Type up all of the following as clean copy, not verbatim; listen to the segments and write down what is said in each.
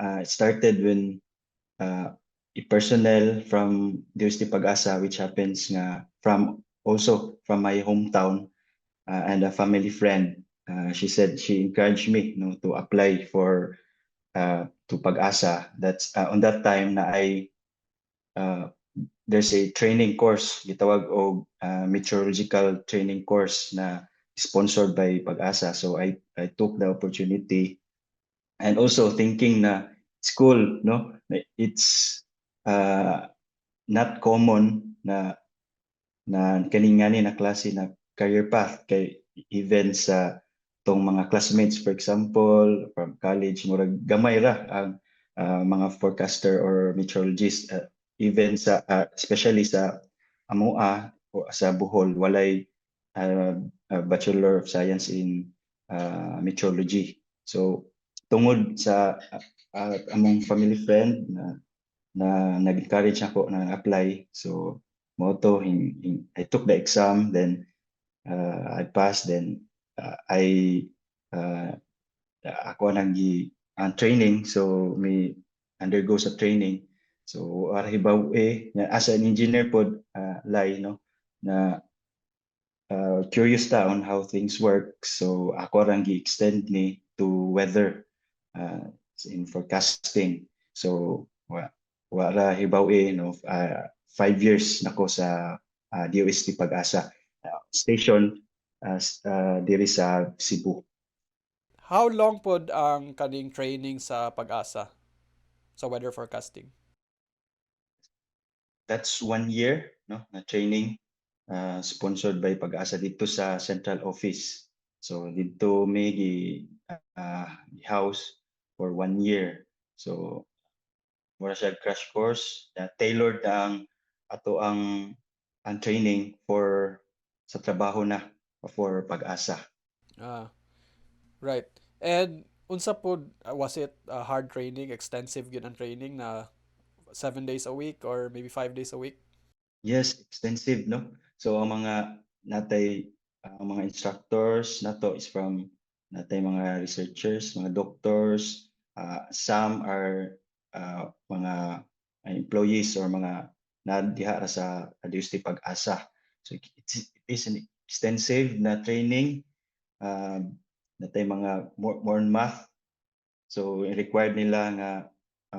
it started when a personnel from University Pag-asa, which happens nga from my hometown, and a family friend. She said she encouraged me, to apply to Pag-asa. That's on that time na uh, there's a training course gitawag og meteorological training course na sponsored by Pag-asa. So I took the opportunity, and also thinking na school, no, it's uh, not common na kaningani na klase na career path kay even sa tong mga classmates, for example from college, murag gamay ra ang mga forecaster or meteorologist, even especially sa amoa o sa Bohol, walay Bachelor of Science in Meteorology. So tungod sa among family friend na nag-encourage ako na apply, so moto I took the exam, then I passed, then I ako nang ang training, so may undergo sa training. So arahibaw as an engineer pod, Lai, no, na curious ta on how things work, so ako rang gi-extend ni to weather in forecasting. So wala hibaw no, 5 years nako sa DOST Pag-asa station diri sa Cebu. How long pod ang kaning training sa Pag-asa sa weather forecasting? That's 1 year, no, na training sponsored by Pag-asa dito sa central office. So dito may house for 1 year. So mura siya crash course na tailored ang training for sa trabaho na for Pag-asa. Ah, right. And unsa pod was it hard training, extensive gyud ang training na 7 days a week or maybe 5 days a week? Yes, extensive, no? So ang mga instructors nato is from natay mga researchers, mga doctors, some are mga employees or mga diha ra sa University Pag-asa. So it is an extensive na training, natay mga more on math. So required nila nga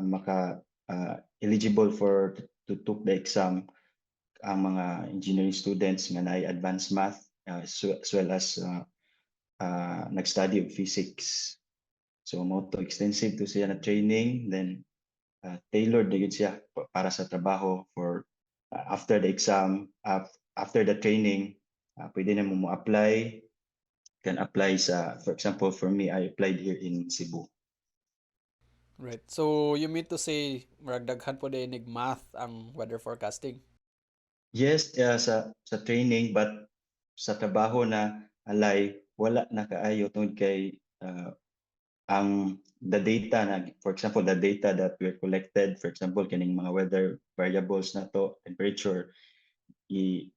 maka eligible to took the exam ang mga engineering students nga naay advanced math, as well as nag-study of physics. So mo to extensive to siya na training, then tailored na yun siya para sa trabaho for after the exam, after the training, pwede na mo apply, can apply for example, for me, I applied here in Cebu. Right. So you mean to say murag daghan po dinig math ang weather forecasting? Yes, sa training, but sa trabaho na alay, wala na kaayo tungod kay ang the data na, for example, the data that we collected, for example, kining mga weather variables na to, temperature, we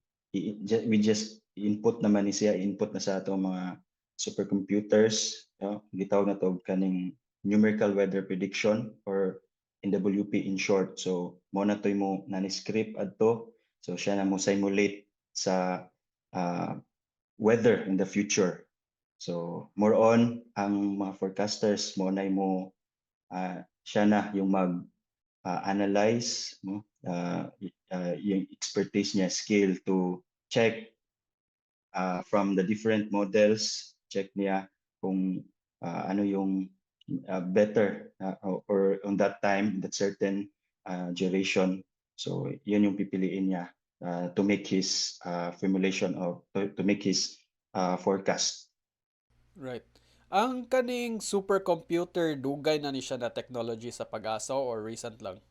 just input naman ni siya, input na sa atong mga supercomputers, gitawag na to kaning numerical weather prediction or NWP in short. So mo na to mo nani-script adto, so siya na mo simulate sa weather in the future. So more on ang mga forecasters mo na mo siya na yung analyze, no, yung expertise niya, skill to check from the different models, check niya kung ano yung better or on that time, that certain duration. So yun yung pipiliin niya to make his formulation of to make his forecast. Right. Ang kaning supercomputer dugay na ni siya na technology sa Pag-asa or recent lang?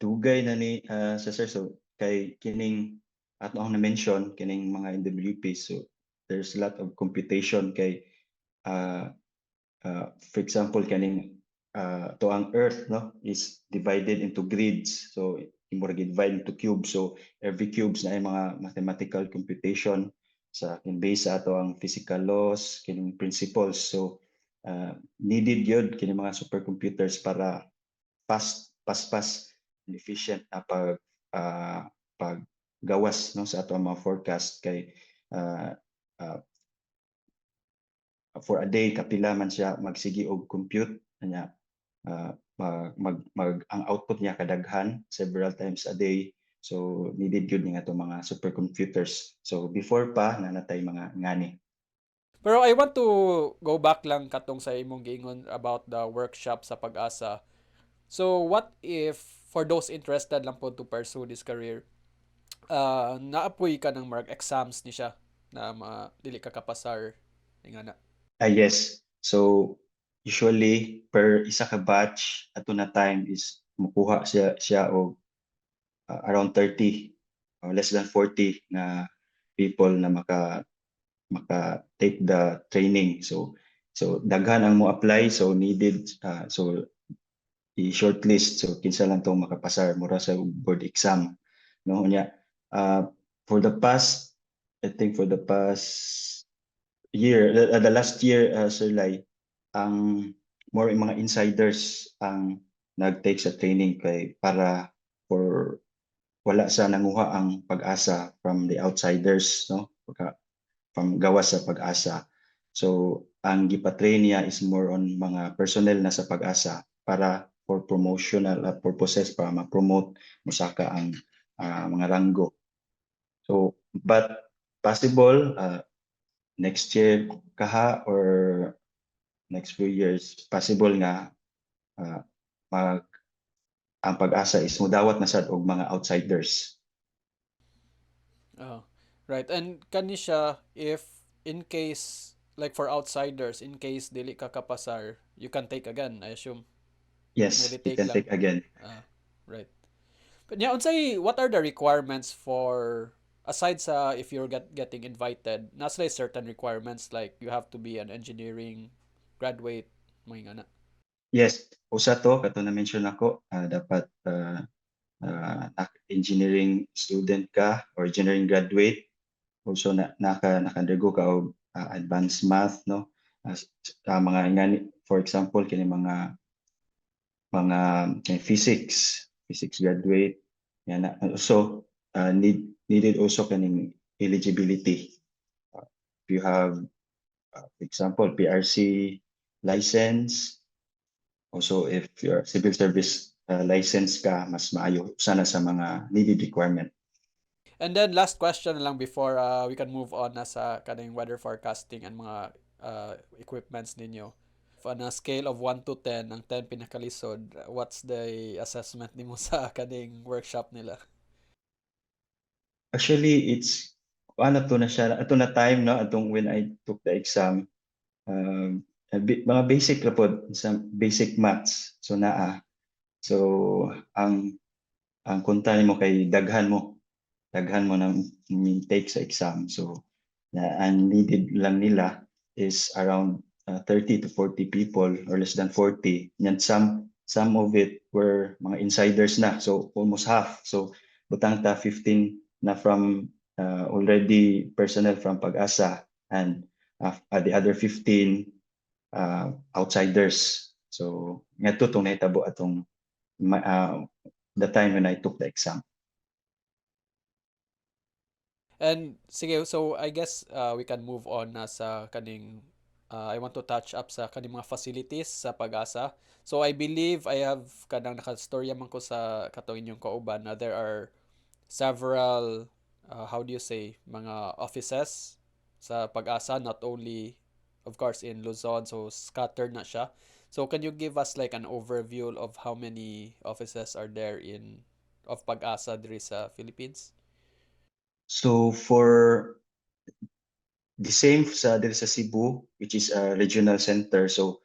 Dugay na ni sa sir, so kay kining ato ang na-mention kining mga NWP, so there's a lot of computation kay for example kaning to ang earth, no, is divided into grids, so imo divide into cubes, so every cubes na ay mga mathematical computation sa based sa ato ang physical laws kining principles. So needed yun kini mga supercomputers para fast and efficient na paggawas no sa ato ang mga forecast kay uh, uh, for a day kapila man siya magsigi og compute nya ang output niya kadaghan several times a day, so needed yun nga itong mga supercomputers. So before pa nanatay mga ngani. Pero I want to go back lang katong sa imong giingon about the workshop sa Pag-asa. So what if for those interested lang po to pursue this career, naapoy ka ng mark exams ni siya na dili ka kapasar nga na. Yes, so usually per isa ka batch ato na time is makuha siya og around 30 or less than 40 na people na maka take the training. So daghan ang mo apply, so needed so i-shortlist, so kinsa lang tong makapasar mura sa board exam no nya. For the past, I think for the past year, the last year, Sir Lai, ang more mga insiders ang nag-take sa training kay para for wala sa nanguha ang Pag-asa from the outsiders no from gawas sa Pag-asa. So ang gipa-train niya is more on mga personnel na sa Pag-asa para for promotional purposes, para ma-promote musaka ang mga ranggo. So but possible next year kaha or next few years possible nga mag ang Pag-asa is mudawat na sad og mga outsiders. Oh, right. And kani siya if in case like for outsiders in case dili ka kapasar, you can take again, I assume. Mo Yes, you retake can lang. take again. Right. But yeah, unsay what are the requirements for aside sa if you're getting invited, nasa certain requirements like you have to be an engineering graduate, mga nga na. Yes, usa to kato na mention ako, dapat engineering student ka or engineering graduate, also naka-undergo ka og advanced math no. Mga ngani, for example kini mga physics graduate yan na. Also needed also kaning eligibility. If you have for example PRC license, also if your civil service license ka, mas maayo sana sa mga needed requirement. And then last question na lang before we can move on na sa kaning weather forecasting and mga equipments ninyo. On a scale of 1 to 10, ang 10 pinakalisod, what's the assessment nimo sa kaning workshop nila? Actually, it's ano to na siya, ato na time no, atong when I took the exam, mga basic ra pod, sa basic maths. So naa. So ang kunta nimo kay daghan mo ng take sa exam. So ang needed lang nila is around 30 to 40 people or less than 40. And some of it were mga insiders na. So almost half. So butang ta 15 na from already personnel from Pag-asa, and the other 15 outsiders. So nga to itong nahitabo atong the time when I took the exam. And sige, so I guess we can move on na sa kaning I want to touch up sa kaning mga facilities sa Pag-asa. So I believe I have kanang nakastorya man ko sa katong inyong kauban na there are several how do you say mga offices sa Pag-asa, not only of course in Luzon, so scattered na siya. So can you give us like an overview of how many offices are there in of Pag-asa diri sa Philippines? So for the same sa diri sa Cebu, which is a regional center, so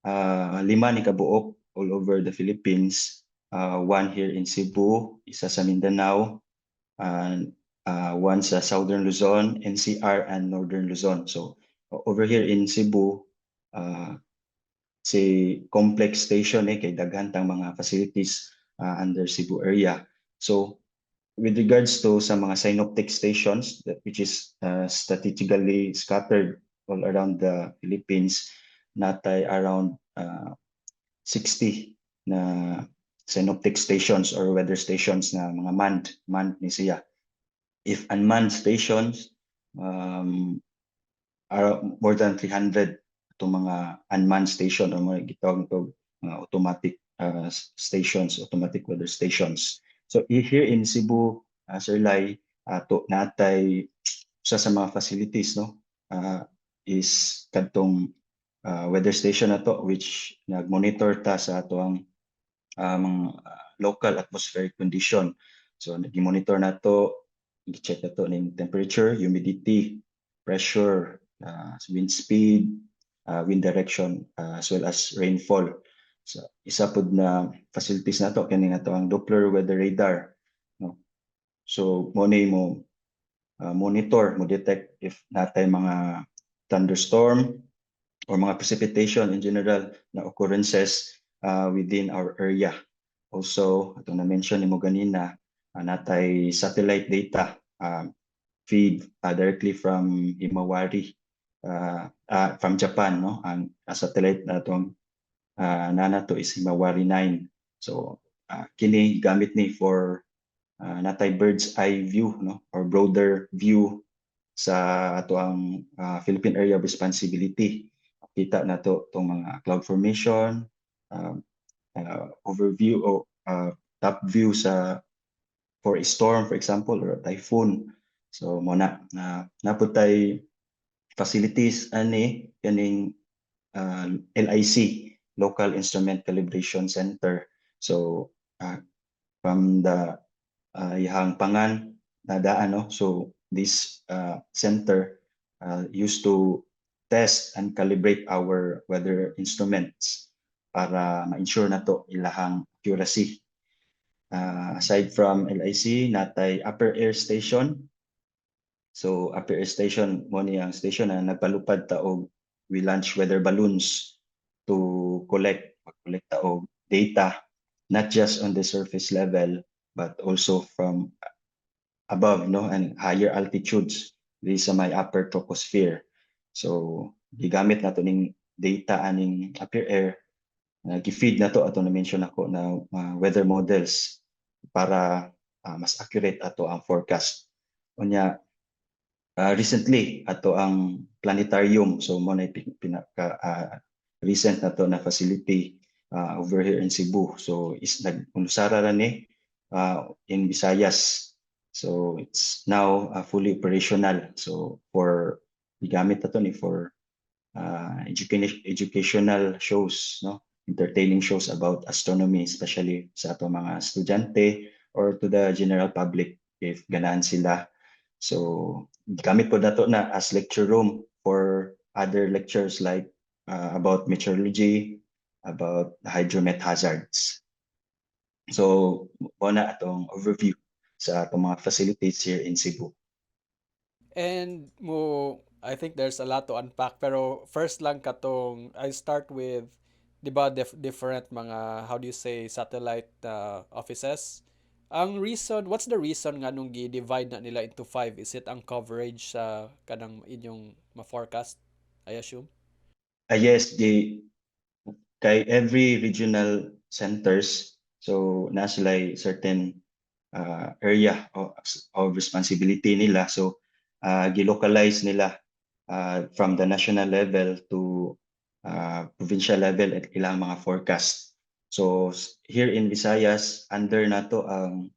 5 ni kabuok all over the Philippines. One here in Cebu, isa sa Mindanao, and one sa Southern Luzon, NCR, and Northern Luzon. So over here in Cebu, si complex station kay daghan tang mga facilities under Cebu area. So with regards to sa mga synoptic stations which is strategically scattered all around the Philippines, natay around 60 na synoptic stations or weather stations na mga manned ni siya. If unmanned stations, are more than 300 itong mga unmanned station or mga gitawag ito mga automatic stations, automatic weather stations. So here in Cebu, Sir Lai, to natay usa sa mga facilities no is kadtong weather station na to which nag-monitor ta sa ato ang mga local atmospheric condition. So nag-monitor na to, i-check na to ng temperature, humidity, pressure, wind speed, wind direction, as well as rainfall. So isa pod na facilities na to kani na to ang Doppler weather radar, no. So mo ni mo monitor, mo detect if natay mga thunderstorm or mga precipitation in general na occurrences within our area. Also, itong na-mention ni mo ganina, natay satellite data feed directly from Himawari, from Japan, no? Ang satellite na itong nana to is Himawari 9. So, kini gamit ni for natay bird's eye view, no? Or broader view sa ato ang Philippine Area of Responsibility. Kita na to itong mga cloud formation, overview o top view sa for a storm, for example, or a typhoon. So mo na naputay facilities ani kaning LIC, Local Instrument Calibration Center. So from the ihang pangan na daan, no? So this center used to test and calibrate our weather instruments para ma-ensure na to ilahang accuracy. Aside from LIC, natay Upper Air Station. So Upper Air Station mo ni ang station na nagpalupad ta og we launch weather balloons to collect ta og data not just on the surface level but also from above, no, and higher altitudes di sa may upper troposphere. So gigamit nato ning data aning upper air, gi-feed na to ato na mention ako na weather models para mas accurate ato ang forecast. Unya recently ato ang planetarium, so mo na pinaka recent na to na facility over here in Cebu. So is nag-unusara ra ni in Visayas. So it's now fully operational. So for gigamit na to ni for educational shows, no, entertaining shows about astronomy, especially sa ato mga estudyante or to the general public if ganahan sila. So gamit po nato na as lecture room for other lectures like about meteorology, about hydromet hazards. So muna atong overview sa atong mga facilities here in Cebu. And I think there's a lot to unpack, pero first lang katong I start with 'di ba different mga, how do you say, satellite offices. What's the reason nga nung gi-divide na nila into five? Is it ang coverage sa kanang inyong ma-forecast, I assume? Yes, kay every regional centers, so na sila certain area of responsibility nila. So gilocalize nila from the national level to provincial level at ilang mga forecast. So here in Visayas, under nato ang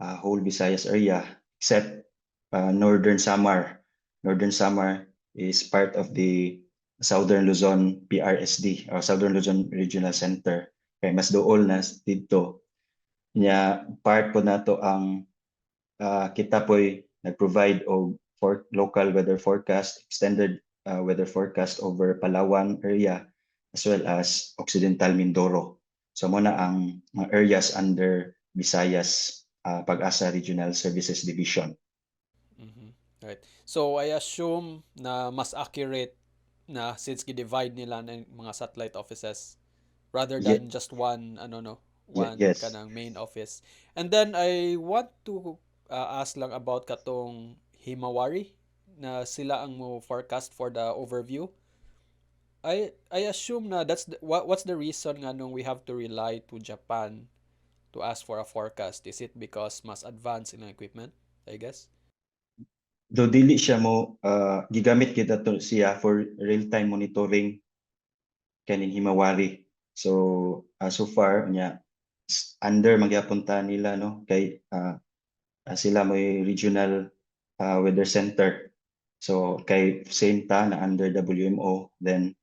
whole Visayas area except Northern Samar. Northern Samar is part of the Southern Luzon PRSD or Southern Luzon Regional Center. Kay mas dool na dito. Nya part po nato ang kita po'y nag-provide og for local weather forecast, extended weather forecast over Palawan area as well as Occidental Mindoro. So muna ang mga areas under Visayas Pag-asa Regional Services Division. Mhm. Right. So I assume na mas accurate na since gi-divide nila ng mga satellite offices rather Ye- than just one ano no, one yes. kanang main office. And then I want to ask lang about katong Himawari na sila ang mo forecast for the overview. I assume na what's the reason nga nung we have to rely to Japan to ask for a forecast? Is it because mas advanced in ang equipment, I guess? Though dili siya mo gigamit kita to siya for real-time monitoring kaning himawari. So so far nya under magyapunta nila no kay sila may regional weather center. So kay same ta na under WMO, then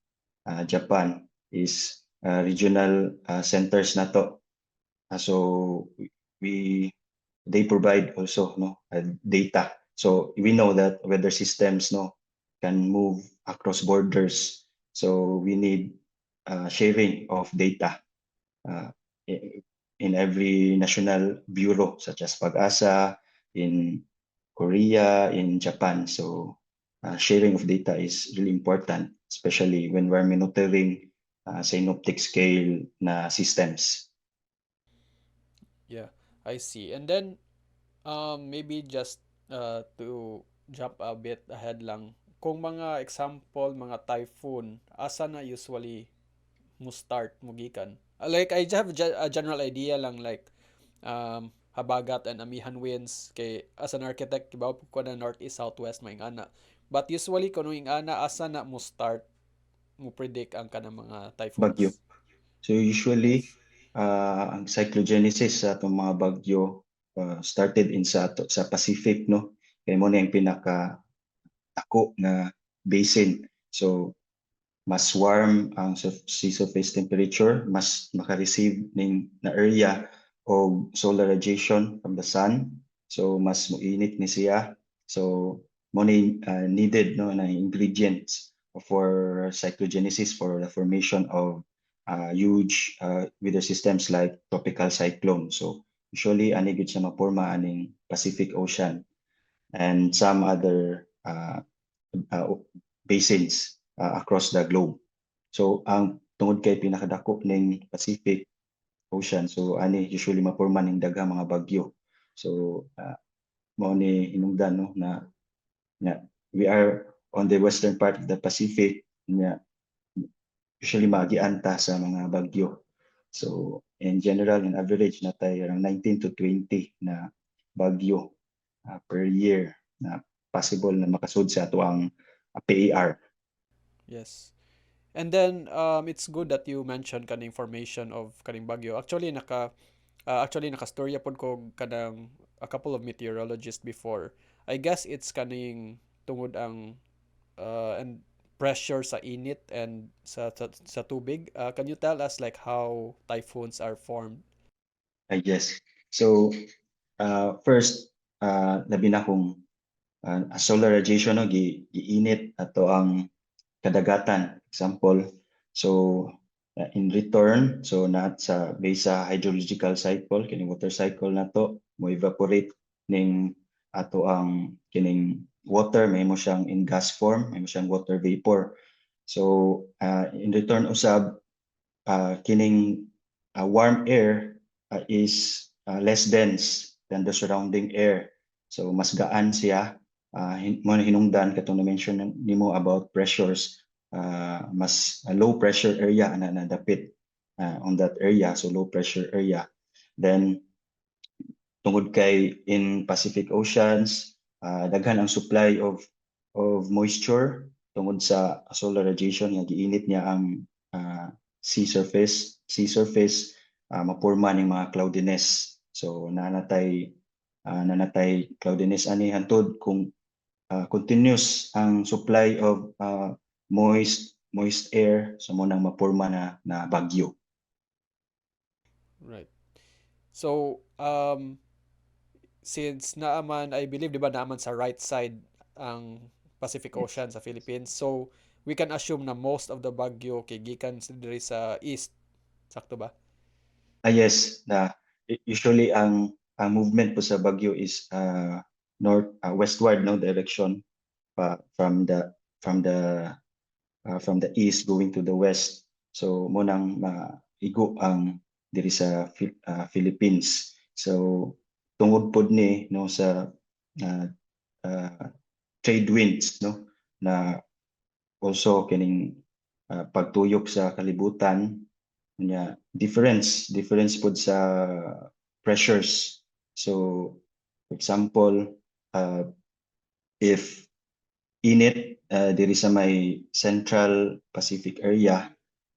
Japan is regional centers na to. So we they provide also no data. So we know that weather systems no can move across borders. So we need sharing of data uh, i- in every national bureau such as Pag-asa in Korea, in Japan. So sharing of data is really important, especially when we're monitoring synoptic scale na systems. Yeah, I see. And then maybe just to jump a bit ahead lang, kung mga example, mga typhoon, asa na usually mo start mo gikan? Like I just have a general idea lang like habagat and amihan winds kay as an architect kibaw ko na northeast southwest may ana. But usually kuno ing ana asa na mo start mo predict ang kanang mga Bagyo. typhoons. So usually, Yes. ang cyclogenesis sa itong mga bagyo started in sa Pacific, no? Kaya mo na yung pinaka tako na basin. So mas warm ang sea surface temperature, mas maka-receive ning na area o solar radiation from the sun. So mas muinit ni siya. So mo ni needed no na ingredients for cyclogenesis for the formation of huge weather systems like tropical cyclone. So usually ani gid siya maporma aning Pacific Ocean and some other uh, basins across the globe. So ang tungod kay pinakadako ning Pacific Ocean, so ani usually maporma ning daghang mga bagyo. So mao ni hinungdan no na we are on the western part of the Pacific na usually magianta sa mga bagyo. So in general, in average, natay around 19 to 20 na bagyo per year na possible na makasud sa ato ang PAR. Yes. And then it's good that you mentioned kanang information of kaning bagyo. Actually nakastorya pod ko kanang a couple of meteorologists before. I guess it's kaning tungod ang and pressure sa init and sa tubig. Can you tell us like how typhoons are formed? I guess. So first, labi na kung solar radiation no, giinit ato ang kadagatan. Example, so in return, so na sa base sa hydrological cycle, kining water cycle na to, mo evaporate ning ato ang kining water, may mo siyang in gas form, may mo siyang water vapor. So in return usab kining warm air is less dense than the surrounding air. So mas gaan siya. Mo hinungdan katong na-mention nimo about pressures. Mas low pressure area na nadapit on that area. So low pressure area. Then tungod kay in Pacific Oceans, daghan ang supply of moisture tungod sa solar radiation nga giinit niya ang sea surface maporma ning mga cloudiness. So nanatay cloudiness ani hantod kung continuous ang supply of moist air so mo nang maporma na bagyo. Right. So since naaman I believe di ba naaman sa right side ang Pacific Yes. Ocean sa Philippines. So we can assume na most of the bagyo kay gikan diri sa east. Sakto ba? Yes, na usually ang movement po sa bagyo is north westward no direction pa from the east going to the west. So mo nang maigo ang diri sa Philippines. So tungod pod ni no sa uh, uh, trade winds no na also kining pagtuyok sa kalibutan nya difference pud sa pressures. So for example, if init diri sa may Central Pacific area,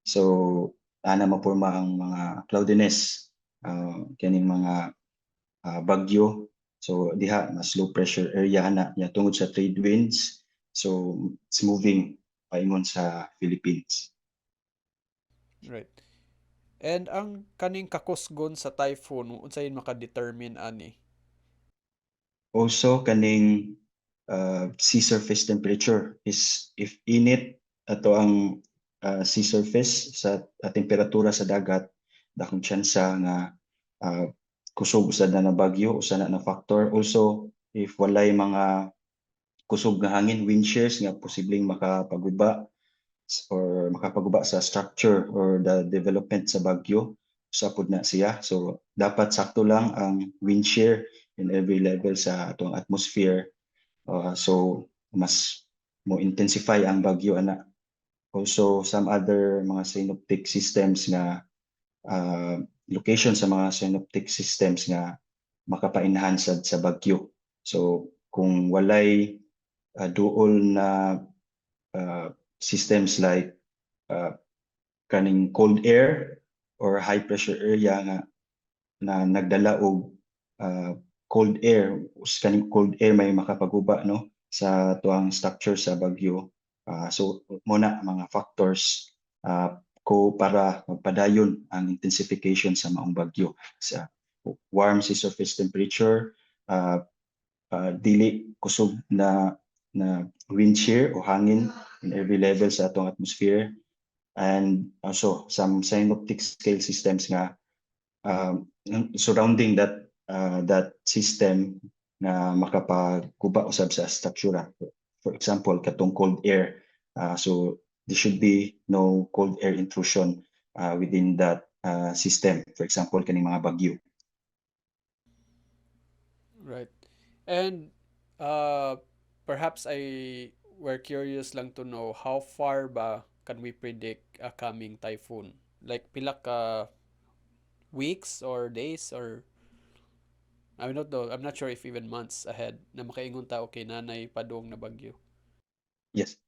so ana maporma ang mga cloudiness, kaning mga bagyo. So diha mas low pressure area na nya tungod sa trade winds. So it's moving paingon sa Philippines. Right. And ang kaning kakusgon sa typhoon, unsayin maka-determine ani? Also kaning sea surface temperature is if init ato ang sea surface sa temperatura sa dagat, dakong tsansa nga uh, kusog usad na bagyo usa na factor. Also if walay mga kusog nga hangin, wind shears nga posibleng makapaguba or makapaguba sa structure or the development sa bagyo, usa pud na siya. So dapat sakto lang ang wind shear in every level sa atong atmosphere. So mas mo intensify ang bagyo ana. Also some other mga synoptic systems nga location sa mga synoptic systems nga makapaenhance sa bagyo. So kung walay duol na systems like uh, kaning cold air or high pressure area nga na nagdala og cold air, kaning cold air may makapaguba no sa tuang structure sa bagyo. So muna mga factors ko para magpadayon ang intensification sa maong bagyo sa warm sea surface temperature, dili kusog na wind shear o hangin in every level sa atong atmosphere, and also some synoptic scale systems nga surrounding that system na makapaguba usab sa struktura. For example, katong cold air. So there should be no cold air intrusion within that system. For example, kaning mga bagyo. Right. And uh, perhaps we're curious lang to know how far ba can we predict a coming typhoon? Like pila ka weeks or days or I don't know, I'm not sure if even months ahead na makaingon ta okay nanay padung na bagyo. Yes.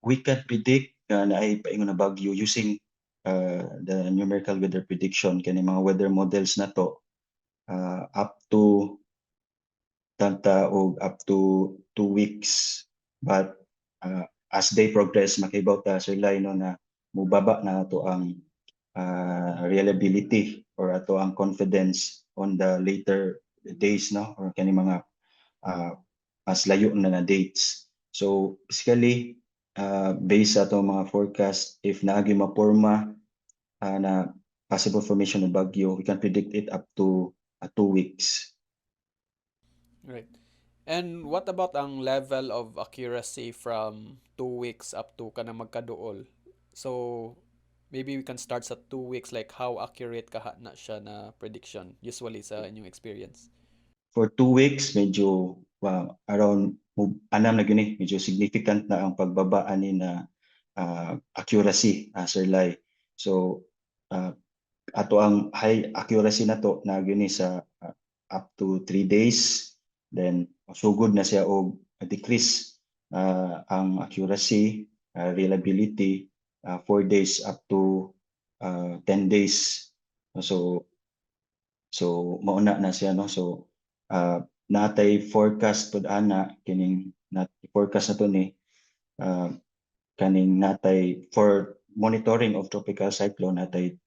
We can predict na ay paingon na bagyo using the numerical weather prediction kani mga weather models na to up to tanta og up to 2 weeks, but as they progress makibaw ta sir Lai no na mubaba na to ang reliability or ato ang confidence on the later days no or kani mga mas layo na dates. So basically based sa ato mga forecast, if naagi maporma na possible formation ng bagyo, we can predict it up to 2 weeks. Right. And what about ang level of accuracy from 2 weeks up to kanang magkaduol? So maybe we can start sa 2 weeks, like how accurate kaha na siya na prediction usually sa inyong experience. For 2 weeks, medyo around anam na gini, medyo significant na ang pagbaba ani na accuracy, Sir Lai. So ato ang high accuracy na to na gini sa up to 3 days, then sugod na siya og decrease ang accuracy, reliability 4 days up to 10 days. So mauna na siya no. So natay forecast pud ana kining forecast na to ni kaning natay for monitoring of tropical cyclone, natay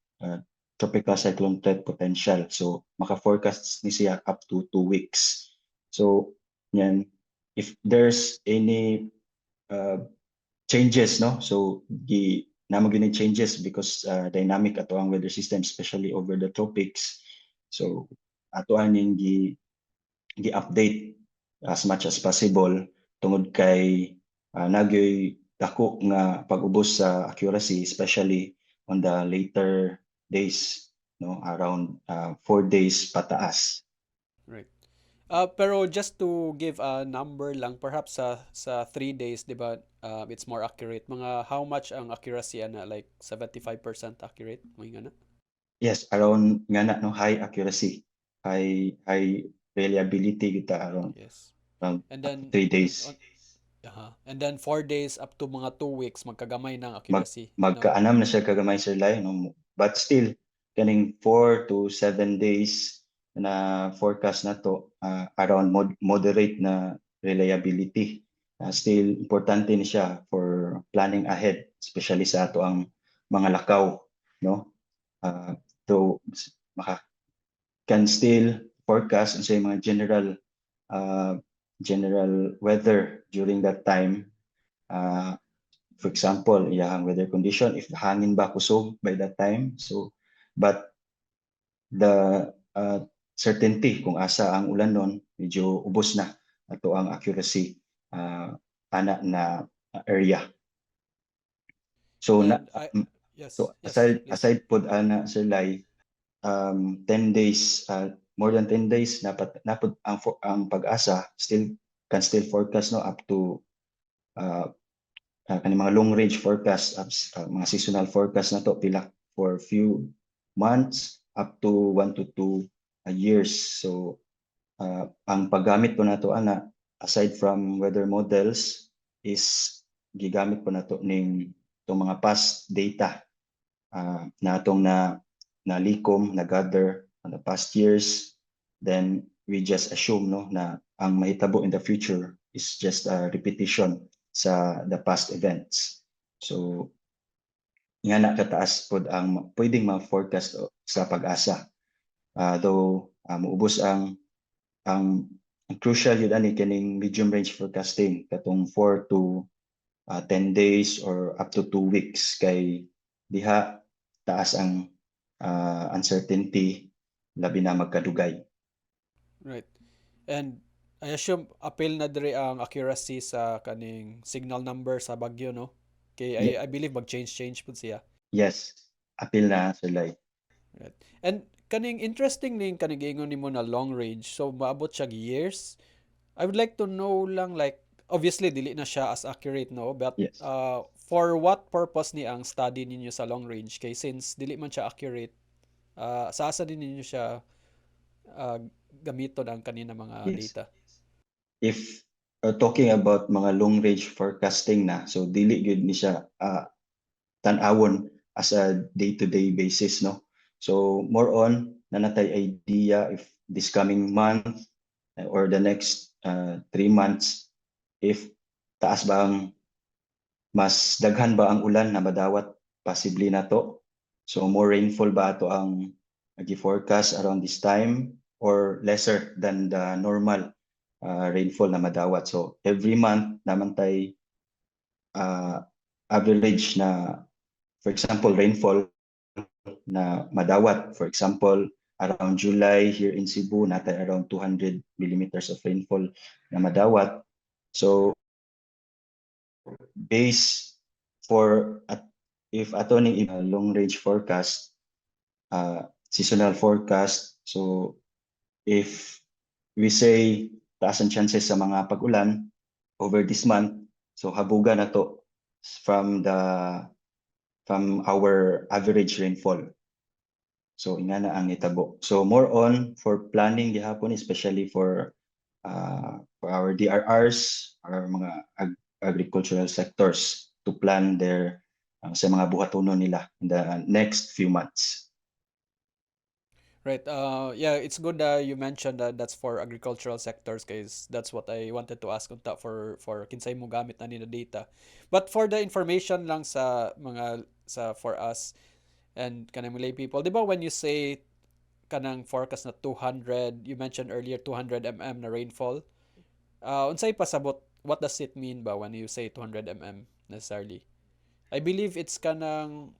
tropical cyclone threat potential. So maka-forecast ni siya up to 2 weeks. So yan, if there's any changes no, so namo gini changes because dynamic ato ang weather system especially over the tropics. So ato aning gi-update as much as possible tungod kay nagyoy dako nga pag-ubos sa accuracy especially on the later days no, around 4 days pataas. Right. Pero just to give a number lang, perhaps sa 3 days, 'di ba? it's more accurate? Mga how much ang accuracy ana, like 75% accurate mo nga na? Yes, around nga na no, high accuracy, high reliability kita Yes. around And up to then 3 days. and then 4 days up to mga 2 weeks magkagamay ng Mag accuracy, no? magkaanam na siya kagamay Sir Lai no, but still kaning 4 to 7 days na forecast na to, around moderate na reliability. Still importante ni siya for planning ahead, especially sa ato ang mga lakaw, no? To maka can still forecast sa mga uh, general weather during that time. For example, iyang weather condition, if hangin ba kusog by that time. So, but the certainty kung asa ang ulan nun, medyo ubos na ato ang accuracy ana na area. So na And I yes, so yes, please. aside pod ana Sir Lai, 10 days, more than 10 days napod ang pag-asa still can still forecast no up to uh, kani mga long range forecast, mga seasonal forecast na to pila for few months up to 1 to 2 years. So ang paggamit po nato ana aside from weather models is gigamit po nato ning itong mga past data na atong nalikom na gather on the past years, then we just assume no na ang mahitabo in the future is just a repetition sa the past events. So nga na kataas pod ang pwedeng ma-forecast sa pag-asa. Though muubos ang crucial yun ani kining medium range forecasting katong 4 to 10 days or up to 2 weeks kay diha taas ang uncertainty labi na magkadugay. Right. And I assume appeal na diri ang accuracy sa kaning signal number sa bagyo, no? Kay Ye- I believe mag-change pud siya. yes, appeal na sir Lai. Right. And kaning interesting ning kaning giingon nimo na long range. So maabot siya years. I would like to know lang, like obviously dili na siya as accurate, no, but Yes. for what purpose ni ang study ninyo sa long range, kay since dili man siya accurate, sa asa din ninyo siya uh, gamiton ang kanina mga Yes. data? If talking about mga long range forecasting na, so dili gyud ni siya tan-awon as a day-to-day basis, no? So more on nanatay idea if this coming month or the next 3 months, if taas ba ang mas daghan ba ang ulan na madawat possibly na to. So more rainfall ba ato ang gi-forecast around this time or lesser than the normal rainfall na madawat. So every month naman tay average na, for example, rainfall na madawat. For example, around July here in Cebu, natay around 200 millimeters of rainfall na madawat. So base for if ato ning long range forecast, seasonal forecast, so if we say taas ang chances sa mga pag-ulan over this month, so habuga na to from our average rainfall. So ina na ang itabo. So more on for planning gihapon, especially for our DRRs, our mga agricultural sectors to plan their sa mga buhatonon nila in the next few months. Right. Yeah, it's good that you mentioned that that's for agricultural sectors, guys. That's what I wanted to ask unta for kinsay mo gamit na ni na data. But for the information lang sa mga sa for us and kanang lay people, 'di ba when you say kanang forecast na 200, you mentioned earlier 200 mm na rainfall. Unsay pasabot, what does it mean ba when you say 200 mm necessarily? I believe it's kanang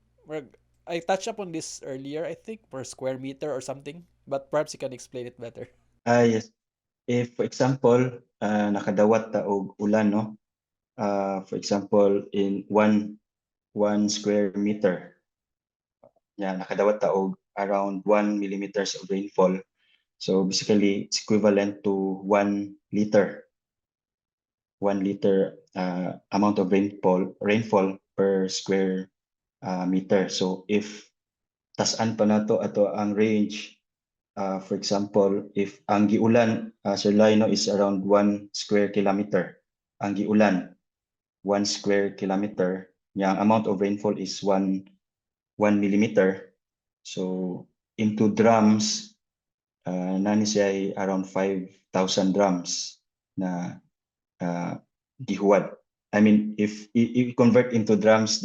I touched upon this earlier, I think, per square meter or something, but perhaps you can explain it better. Yes. If for example, nakadawat ta og ulan, no? For example, in one square meter, nakadawat ta og around 1 millimeters of rainfall. So basically, it's equivalent to 1 liter. 1 liter amount of rainfall per square meter. So if tasan pa nato ato ang range, for example, if ang giulan, Sir Lino, is around 1 square kilometer, ang giulan 1 square kilometer, yung amount of rainfall is 1 millimeter. So into drums, nani siya ay around 5,000 drums na gihuwad. I mean, if you convert into drums,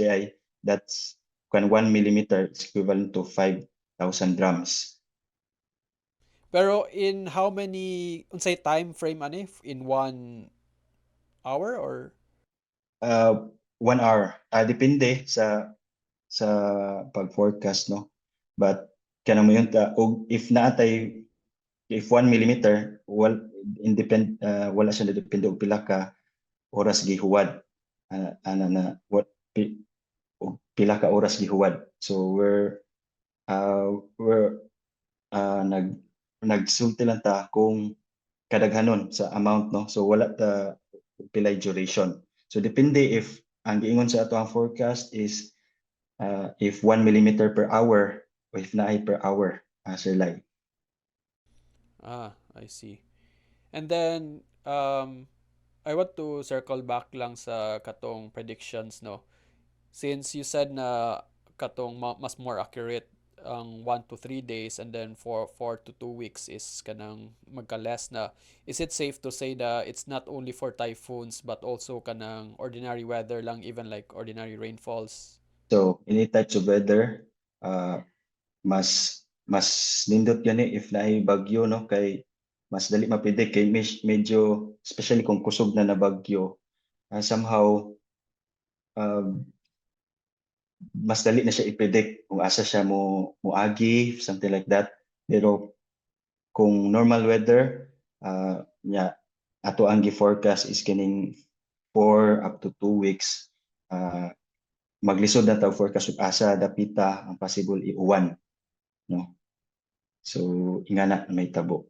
that's when 1 millimeter is equivalent to 5,000 drums. Pero in how many unsay time frame ani in 1 hour or 1 hour. Depende sa pag-forecast, no? But kanang mo yun og if naatay, if 1 millimeter, wala siya na depende og pila ka oras gihuwad. Ana na what og pila ka oras gihuwad. So we're nagsulti lang ta kung kadaghanon sa amount, no? So wala ta pilay duration. So depende if ang giingon sa ato ang forecast is if 1 millimeter per hour o if naay per hour, Sir Lai. I see. And then I want to circle back lang sa katong predictions, no. Since you said na katong mas more accurate ang 1 to 3 days and then for 4 to 2 weeks is kanang magka-less na, is it safe to say that it's not only for typhoons but also kanang ordinary weather lang, even like ordinary rainfalls? So any types of weather, uh, mas nindot gani if naay bagyo, no, kay mas dali mapredict kay medyo especially kung kusog na bagyo, somehow mas dali na siya i-predict kung asa siya moagi, something like that. Pero kung normal weather, ato ang gi-forecast is kining 4 up to 2 weeks. Maglisod na tawag forecast ug asa dapita ang possible iuwan, no? So ingana may tabo.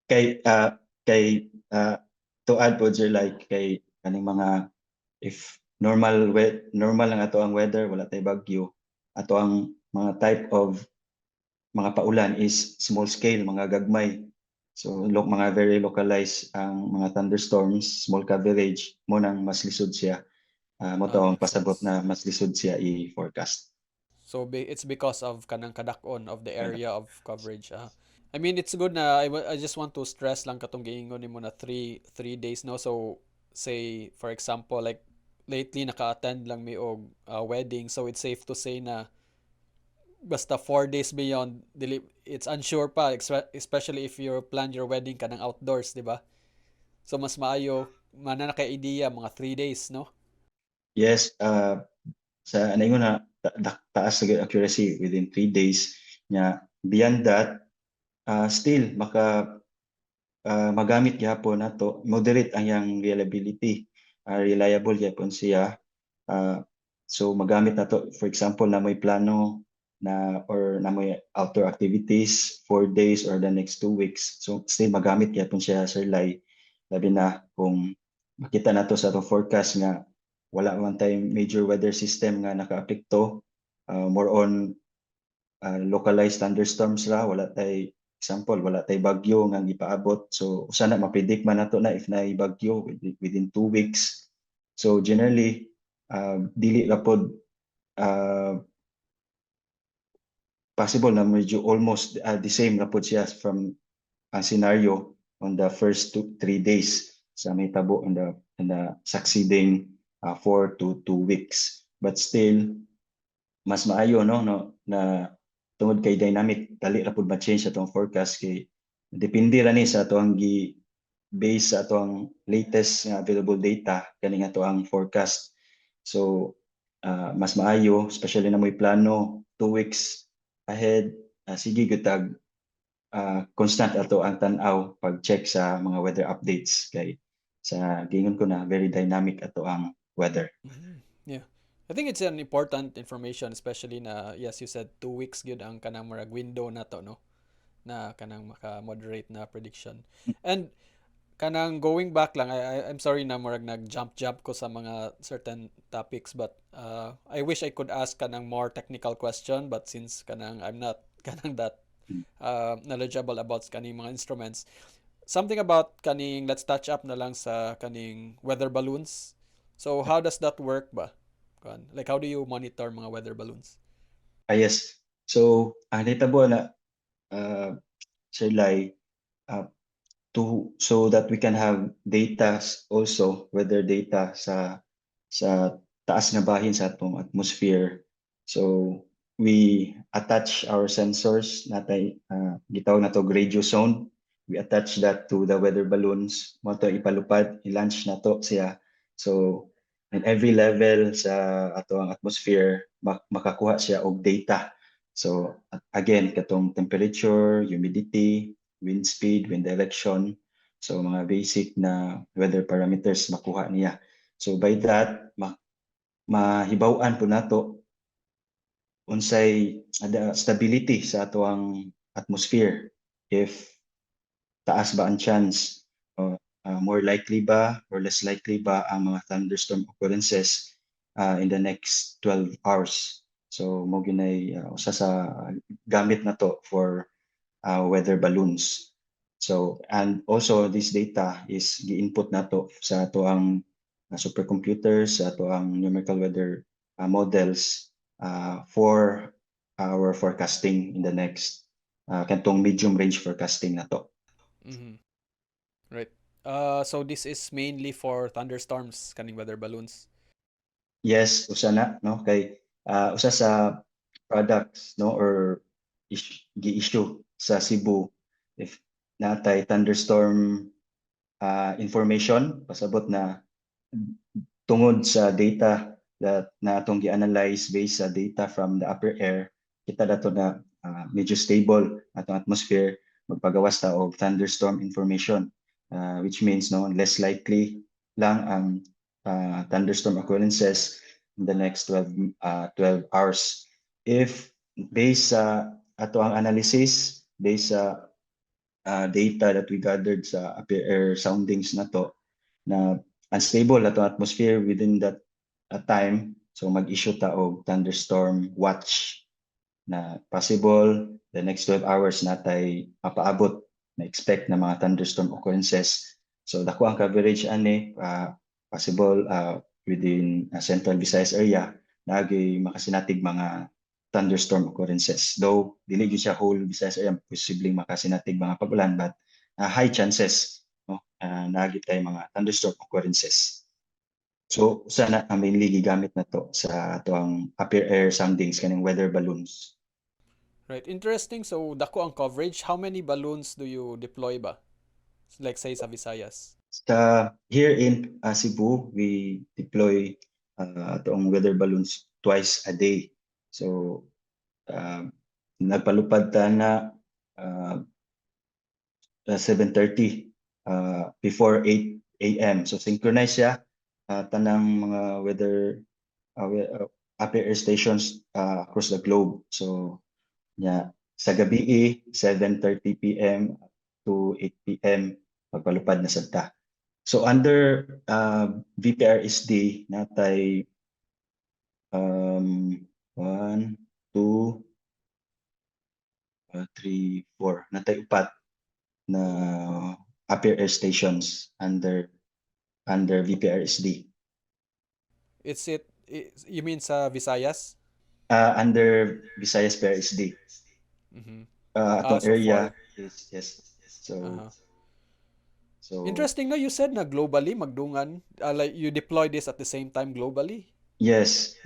Kay to add po, Sir, like kay kaning mga, if normal lang ato ang weather, wala tay bagyo, ato ang mga type of mga paulan is small scale, mga gagmay. So mga very localized ang mga thunderstorms, small coverage, mo nang mas lisod siya. Mo to ang Makes pasabot sense. na mas lisod siya i-forecast. So it's because of kanang kadak-on of the Kada- area of coverage. I mean, it's good na I just want to stress lang katong giingon nimo na three days, no. So say for example like lately naka-attend lang mi og wedding, so it's safe to say na basta 4 days beyond it's unsure pa, especially if you plan your wedding kanang outdoors, di ba? So mas maayo mana na kay idea mga 3 days, no? Yes, sa ano yun na taas sa accuracy within 3 days nya. Beyond that, still magamit gyapon nato, moderate ang yang reliability, reliable gyapon siya. So magamit nato, for example, na may plano or na may outdoor activities 4 days or the next 2 weeks. So still magamit gyapon siya, Sir Lai. Labi na kung makita nato sa atong forecast nga wala man tayong major weather system nga nakaapekto, more on localized thunderstorms ra, wala tay bagyo nga gipaabot. So usa na mapredict man nato na if naay bagyo within 2 weeks. So generally, dili ra pod possible na medyo almost the same ra pod siya from scenario on the first 2-3 days sa may tabo in the succeeding 4 to 2 weeks. But still mas maayo, no, na tungod kay dynamic, dali ra pud ma-change atong forecast kay depende ra ni sa atong base sa atong latest nga available data kani nga ang forecast. So mas maayo, especially na may plano 2 weeks ahead, sige gutag constant ato ang tan-aw pag-check sa mga weather updates kay sa gingon ko na very dynamic ato ang weather. Yeah. I think it's an important information, especially na, yes, you said 2 weeks good ang kanang murag window na to, no? na kanang maka-moderate na prediction. And kanang going back lang, I'm sorry na murag nag-jump ko sa mga certain topics, but I wish I could ask kanang more technical question, but since kanang I'm not kanang that knowledgeable about kaning mga instruments, something about kaning, let's touch up na lang sa kaning weather balloons. So how does that work ba? Like how do you monitor mga weather balloons? Yes. So, ang nahitabo na uh, Sir Lai, uh, so that we can have data also, weather data sa taas nga bahin sa atong atmosphere. So we attach our sensors natay gitawag nato radio zone. We attach that to the weather balloons mo to ipalupad, i-launch nato siya. So in every level sa atong atmosphere makakuha siya og data. So again katong temperature, humidity, wind speed, wind direction. So mga basic na weather parameters makuha niya. So by that, mahibaw-an po nato unsay stability sa atoang atmosphere. If taas ba ang chance o more likely ba or less likely ba ang mga thunderstorm occurrences in the next 12 hours. So mo ginay usa sa gamit na to for weather balloons. So, and also this data is gi-input nato sa ato ang supercomputers, sa ato ang numerical weather models for our forecasting in the next kantong medium range forecasting nato. Mhm. Right. So this is mainly for thunderstorms kaning weather balloons. Yes, usa na no kay usa sa products no or gi-issue sa Cebu if natay thunderstorm information pasabot na tungod sa data that na atong gi-analyze based sa data from the upper air, kita dato na medyo stable atong atmosphere, magpagawas ta og thunderstorm information, which means no less likely lang ang thunderstorm occurrences in the next 12 hours. If based sa ato ang analysis, based sa data that we gathered sa upper air soundings na to, na unstable ato atmosphere within that time, so mag-issue ta og thunderstorm watch na possible the next 12 hours natay mapaabot na expect na mga thunderstorm occurrences. So dako ang coverage ani possible within Central Visayas area nagay makasinatig mga thunderstorm occurrences. Though dili gyud siya whole Visayas area posibleng makasinatig mga pag-ulan, but high chances no naagi tay mga thunderstorm occurrences. So sana ang mainly gigamit na to sa ato ang upper air soundings kaning weather balloons. Right. Interesting. So dako ang coverage. How many balloons do you deploy ba? Like say sa Visayas. Here in Cebu, we deploy atong weather balloons twice a day. So nagpalupad ta na 7:30 before 8 a.m. So synchronized siya tanang mga weather upper air stations across the globe. So sa gabi 7:30 p.m. to 8 p.m. pagpalupad na sadta. So under VPRSD natay 1, 2, 3, 4 natay upat na upper air stations under VPRSD. You mean sa Visayas? Under Visayas PRSD. Mhm. Atong So area for is yes. So uh so interesting na you said na globally magdungan like you deploy this at the same time globally. yes,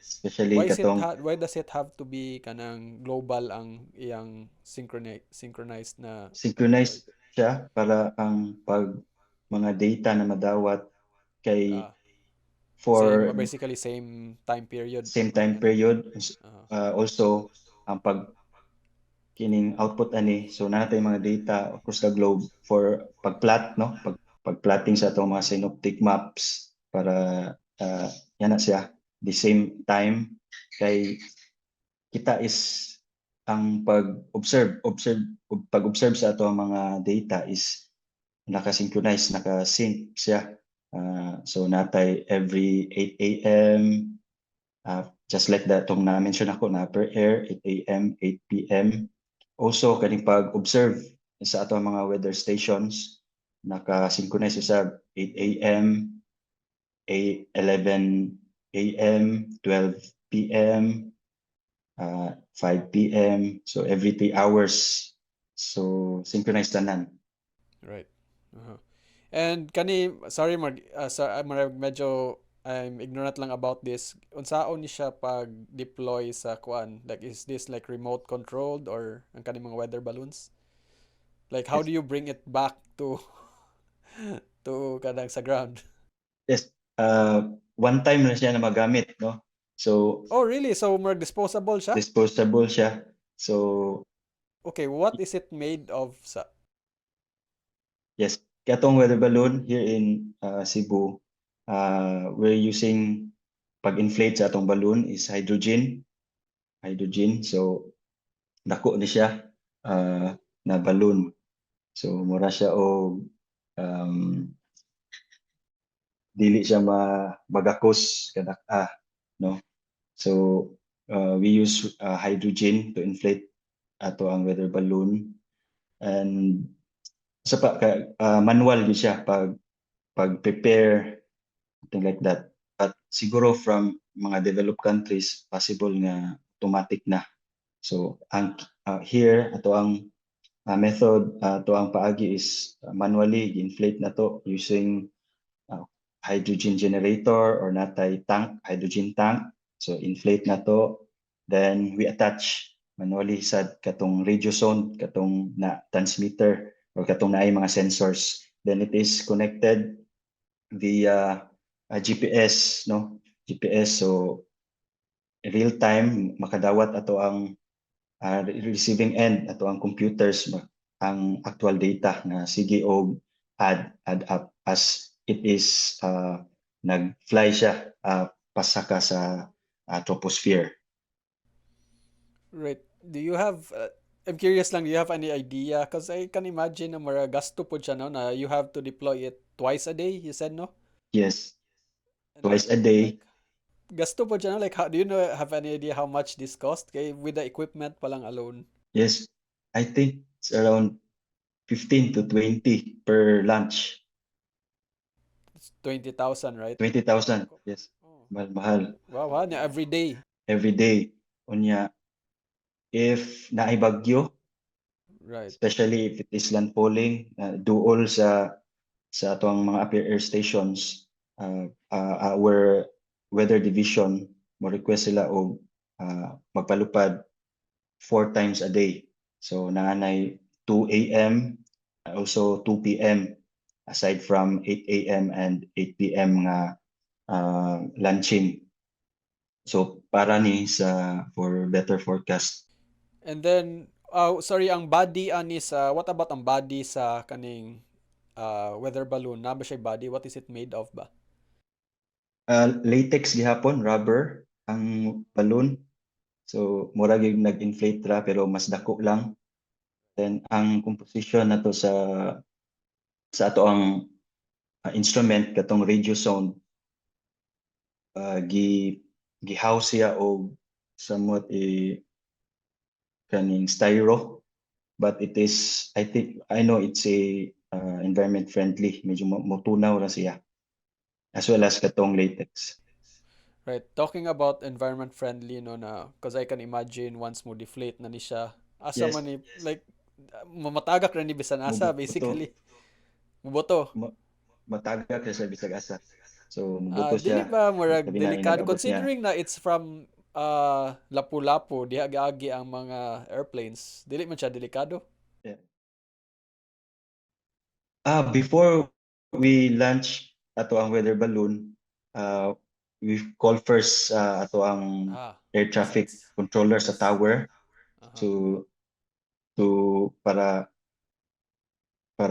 especially katong Why does it have to be kanang global ang iyang synchronized na synchronized siya para ang pag mga data na madawat kay ah, for basically same time period same mga time ganun. period. Uh, Also ang pag kining output ani so natay mga data across the globe for pagplot no pagplotting sa atong mga synoptic maps para yan na siya the same time kay kita is ang pag-observe sa ato ang mga data is naka-synchronize, naka-sync siya. So natay every 8 a.m. Just like that tong na-mention ako na per air 8 a.m., 8 p.m. Also kaning pag-observe sa ato ang mga weather stations naka-synchronize sa 8 a.m., 11 a.m., 12 p.m., 5 p.m. So every 3 hours. So synchronized tanan. Right. Uh-huh. And sorry medyo I'm ignorant lang about this. Unsaon ni siya pag deploy sa kuan? Like is this like remote controlled or ang kaning mga weather balloons? Like how Yes. do you bring it back to to kadang sa ground? Yes. One time na siya na magamit, no? So Oh, really? So more disposable siya? disposable siya. So Okay, what is it made of sa? yes, katong weather balloon here in Cebu, we're using pag-inflate sa atong balloon is hydrogen. Hydrogen. So dako ni siya na balloon. So mura siya og um, dili siya magakos kada no. So we use hydrogen to inflate ato ang weather balloon, and sa manual gyud siya pag prepare, something like that. But siguro from mga developed countries possible nga automatic na. So ang here ato ang method to ang paagi is manually inflate na to using uh, hydrogen generator or natay hydrogen tank. So inflate na to, then we attach manually sa katong radio zone, katong na transmitter or katong naay mga sensors. Then it is connected via GPS, no? GPS. So real time makadawat ato ang receiving end ato ang computers ang actual data na sige og add up as it is nag-fly siya pasaka sa troposphere. Right. Do you have I'm curious lang, do you have any idea? Because I can imagine na mara gasto po siya, no? Na you have to deploy it twice a day, you said, no? Yes, And twice a day. like, gasto po siya, no? Like, how, do you know, have any idea how much this cost? Kay, with the equipment pa lang alone. Yes, I think it's around 15 to 20 per lunch. It's 20,000, right? 20,000. Ako. Yes, Oh. mahal Wow, ha? Every day. every day. Unya, if naay bagyo, Right. especially if it is landfalling, duol sa atong mga upper air stations, our weather division mo request sila og magpalupad 4 times a day. So naanay 2 a.m. also 2 p.m. aside from 8 a.m. and 8 p.m. nga lunching. So para ni sa for better forecast. And then, sorry, ang body ani sa, what about ang body sa kaning weather balloon? Na ba siya body? What is it made of ba? Latex gihapon, rubber ang balloon. So mura gyud nag-inflate ra pero mas dako lang. Then ang composition nato sa ato ang instrument katong radio sound, gi-house siya og somewhat kaning styro, but it is I know it's a environment friendly, medyo motunaw ra siya as well as katong latex. Right. Talking about environment friendly, no, na, because I can imagine once mo deflate na ni siya, asa Yes, man ni, like, mamatagak na ni bisan asa, mubuto basically. Muboto. ma- matagak siya sa bisag asa. So mubuto Dili siya, ba murag labi na delikado inag-abot niya. considering na it's from Lapu-Lapu, diha gaagi ang mga airplanes. Dili man siya delikado. Yeah. Before we launch ato ang weather balloon, we call first ato ang air traffic Besides. controller sa Yes. tower Uh-huh. to para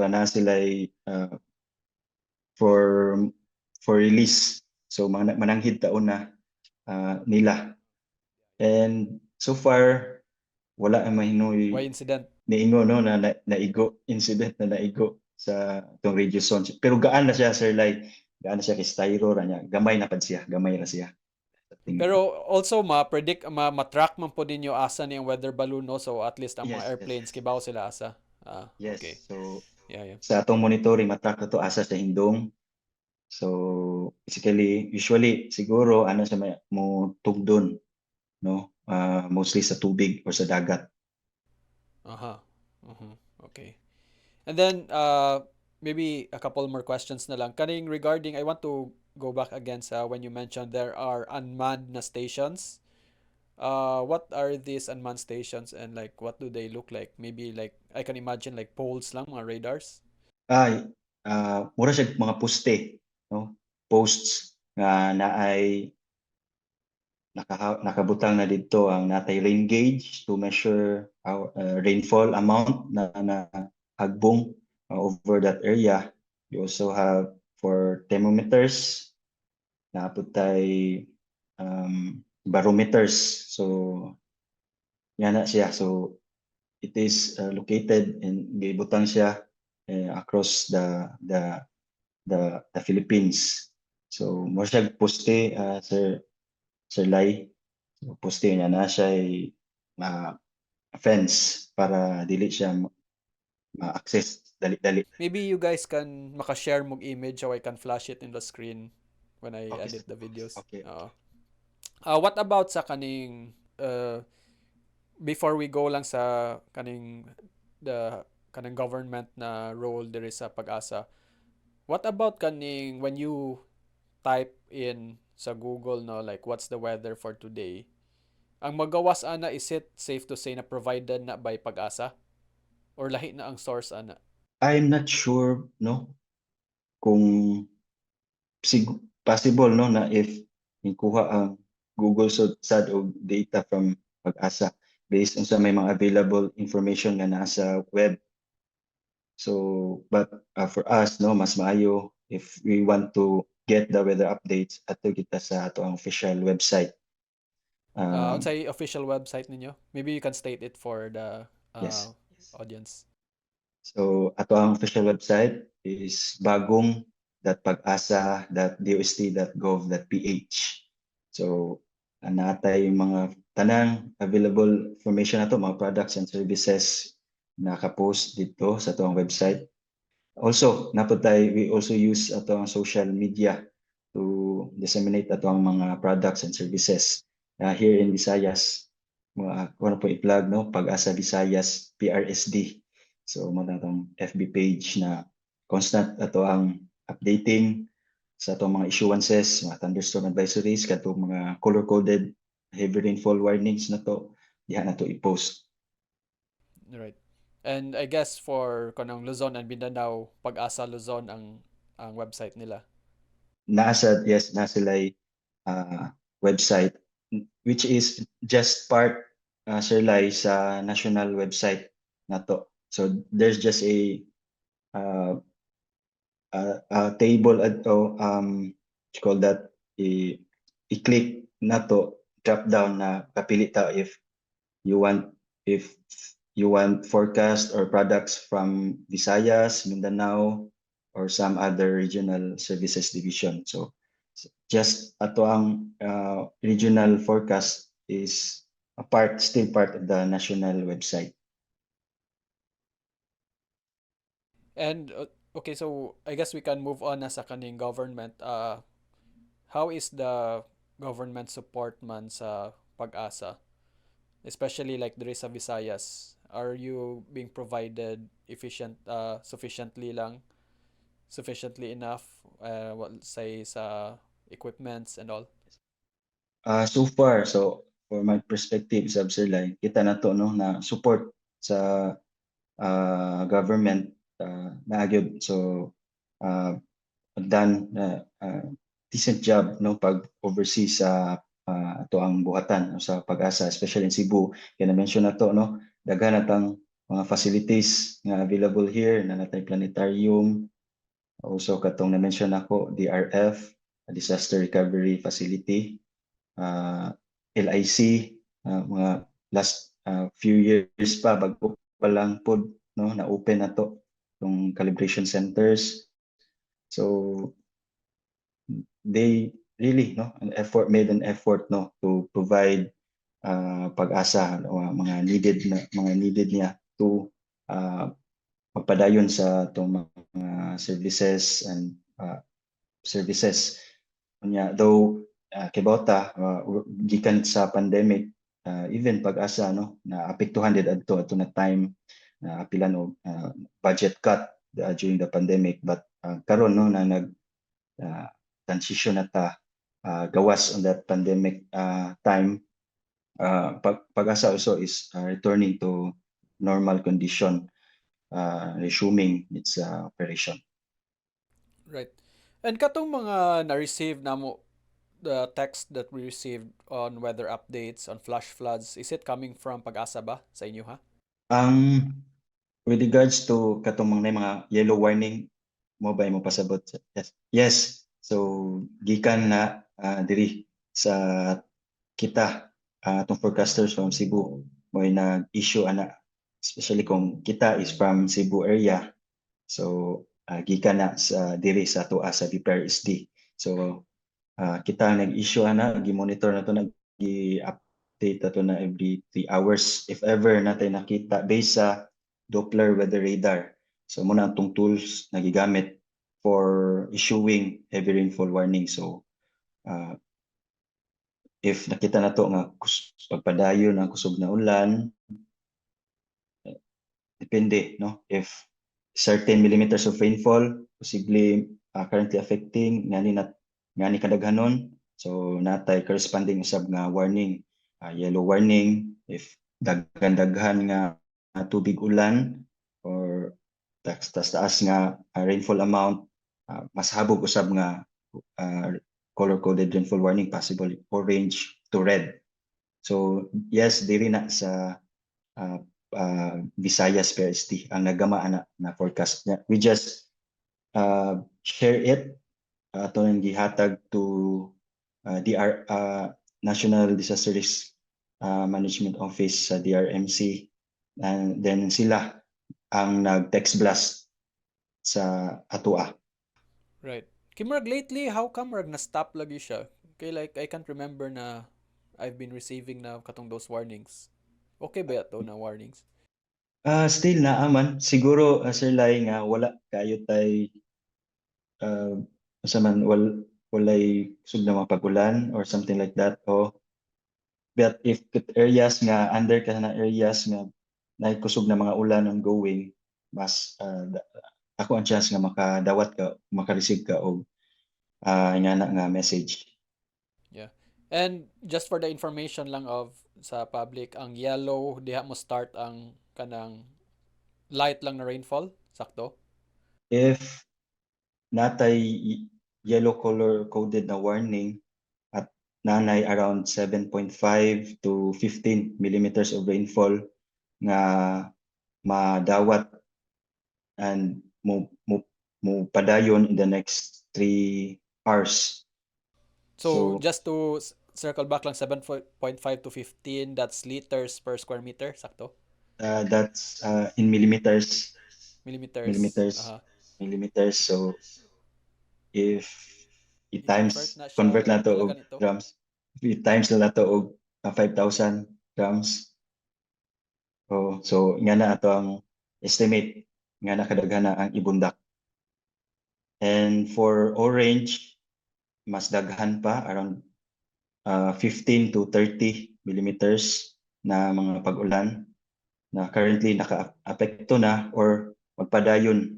na sila for release. So mananghid taon na nila. And so far wala ang mahinoy Why incident? niingo no na, naigo incident na naigo sa tong radio zone. Pero gaan na siya Sir Lai, gaan na siya kay styro ra niya, gamay na pad siya, gamay na siya sa tingin ko. Pero also ma-predict, ma-track man po ninyo asa ni ang weather balloon, no? So at least ang mga Yes, yes, airplanes kibaw sila asa. Okay. yes. So Yeah, yeah. sa atong monitoring matrack na to asa sa hindong. So basically usually siguro ano sa mo tugdon no, mostly sa tubig or sa dagat. Uh-huh. Mhm. Okay. And then maybe a couple more questions na lang. Kaning regarding, I want to go back again sa when you mentioned there are unmanned na stations. What are these unmanned stations and like what do they look like? Maybe like I can imagine like poles lang, mga radars. Ay, mura siya mga poste, no? Posts nga naay nakabutang na dito ang natay rain gauge to measure our rainfall amount na hagbong over that area. You also have for thermometers, naputay barometers. So yan na siya. So it is located and gibutang siya across the Philippines. So mo siya poste Sir Lai. So poste niya na siya ay fence para dili siya ma-access dali-dali. Maybe you guys can maka-share mong image so I can flash it in the screen when I Okay, edit the videos. okay, okay. What about sa kaning before we go lang sa kaning the kanang government na role diri sa pag-asa. What about kaning when you type in sa Google no like what's the weather for today? Ang magawas ana, is it safe to say na provided na by pag-asa or lahi na ang source ana? I'm not sure no kung possible no na if ikuha ang Google sad og data from Pag-asa based on sa may mga available information nga nasa web. So but for us no mas maayo if we want to get the weather updates ato kita sa ato ang official website. Unsay official website ninyo? Maybe you can state it for the Yes. audience. So ato ang official website is bagong.pagasa.dost.gov.ph. So natay yung mga tanang available information nato, mga products and services na naka-post dito sa ato ang website. Also, we also use ato ang social media to disseminate ato ang mga products and services. Here in Visayas, kung ano po i-plug, no? Pag-asa Visayas PRSD. So, mo na itong FB page na constant ato ang updating sa itong mga issuances, mga thunderstorm advisories, katong mga color-coded heavy rainfall warnings na to, diyan na to i-post. Right. And I guess for kanang Luzon and Mindanao, Pag-asa Luzon ang website nila. Nasa sila'y website which is just part Sir Lai sa national website na to. So there's just a table ato what you call that i-click na to drop down na kapili ta if you want forecast or products from Visayas, Mindanao, or some other regional services division. So just ato ang regional forecast is still part of the national website. And okay, so I guess we can move on na sa kaning government. How is the government support man sa Pag-asa? Especially like diri sa Visayas. Are you being provided sufficiently enough what say sa equipments and all? So far, so for my perspective sa Sir Lai, kita na to no na support sa government na gyud. So done decent job no pag oversee sa ato ang buhatan sa Pag-asa, especially in Cebu. Kaya na-mention na to no, daghan natang mga facilities nga available here na natay planetarium, also katong na-mention ako DRF, Disaster Recovery Facility, LIC, mga few years pa bago pa lang pod no na open na to yung calibration centers. So they really no made an effort no to provide pag-asa o mga needed niya to uh, magpadayon sa itong mga services and services. Kanya, though kibota gikan sa pandemic, even pag-asa no na apektuhan did adto na time na pilan og budget cut during the pandemic, but karon no na nag uh, transition na ta gawas on that pandemic time. Pag-asa also is returning to normal condition, resuming its operation. Right. And katong mga na-receive na mo, the text that we received on weather updates, on flash floods, is it coming from Pag-asa ba sa inyo ha? Ang with regards to katong mga yellow warning, mo ba mo pasabot? Yes. Yes. So gikan na diri sa kita atong forecasters from Cebu mo nag-issue ana, especially kung kita is from Cebu area. So gikan na sa diri sa tuwa sa DPRSD. So kita nag-issue ana, gi-monitor na to, nag-update na to na every 3 hours if ever natin nakita based sa Doppler weather radar. So muna itong tools na gigamit for issuing heavy rainfall warning. So if nakita na to nga pagpadayon ng kusog na ulan, depende no if certain millimeters of rainfall possibly currently affecting ngani kadaghanon, so natay corresponding usab nga warning, yellow warning if daghan nga tubig ulan or taas nga rainfall amount, mas habog usab nga color coded rainfall warning, possible orange to red. So yes, diri na sa Visayas PRSD ang nagama na forecast niya. We just share it ato nang gihatag to National Disaster Risk Management Office sa DRMC, and then sila ang nag-text blast sa atua. Right. Kimurag lately, how come murag na-stop lagi siya? Okay, like I can't remember na I've been receiving na katong those warnings. Okay ba yato na warnings? Still naaman siguro, Sir Lai, nga wala kayo tay sa man walay sug na mapag-ulan or something like that, o but if areas nga under ka na areas nga naikusog na mga ulan ongoing, mas ako ang chance nga makadawat ka, makareceive ka og ingana nga message. Yeah. And just for the information lang of sa public, ang yellow diha mo start ang kanang light lang na rainfall, sakto? If natay yellow color coded na warning at nanay around 7.5 to 15 millimeters of rainfall nga madawat and mo padayon in the next 3 hours. So So just to circle back lang, 7.5 to 15, that's liters per square meter, sakto? that's in millimeters, Millimeters. millimeters, millimeters. So if I-convert na convert siya na to pila og ganito. grams, if times na to og 5,000 grams. So nga na ato ang estimate nga nakadaghana ang ibundak. And for orange, mas daghan pa, around 15 to 30 millimeters na mga pag-ulan na currently naka-apekto na or magpadayon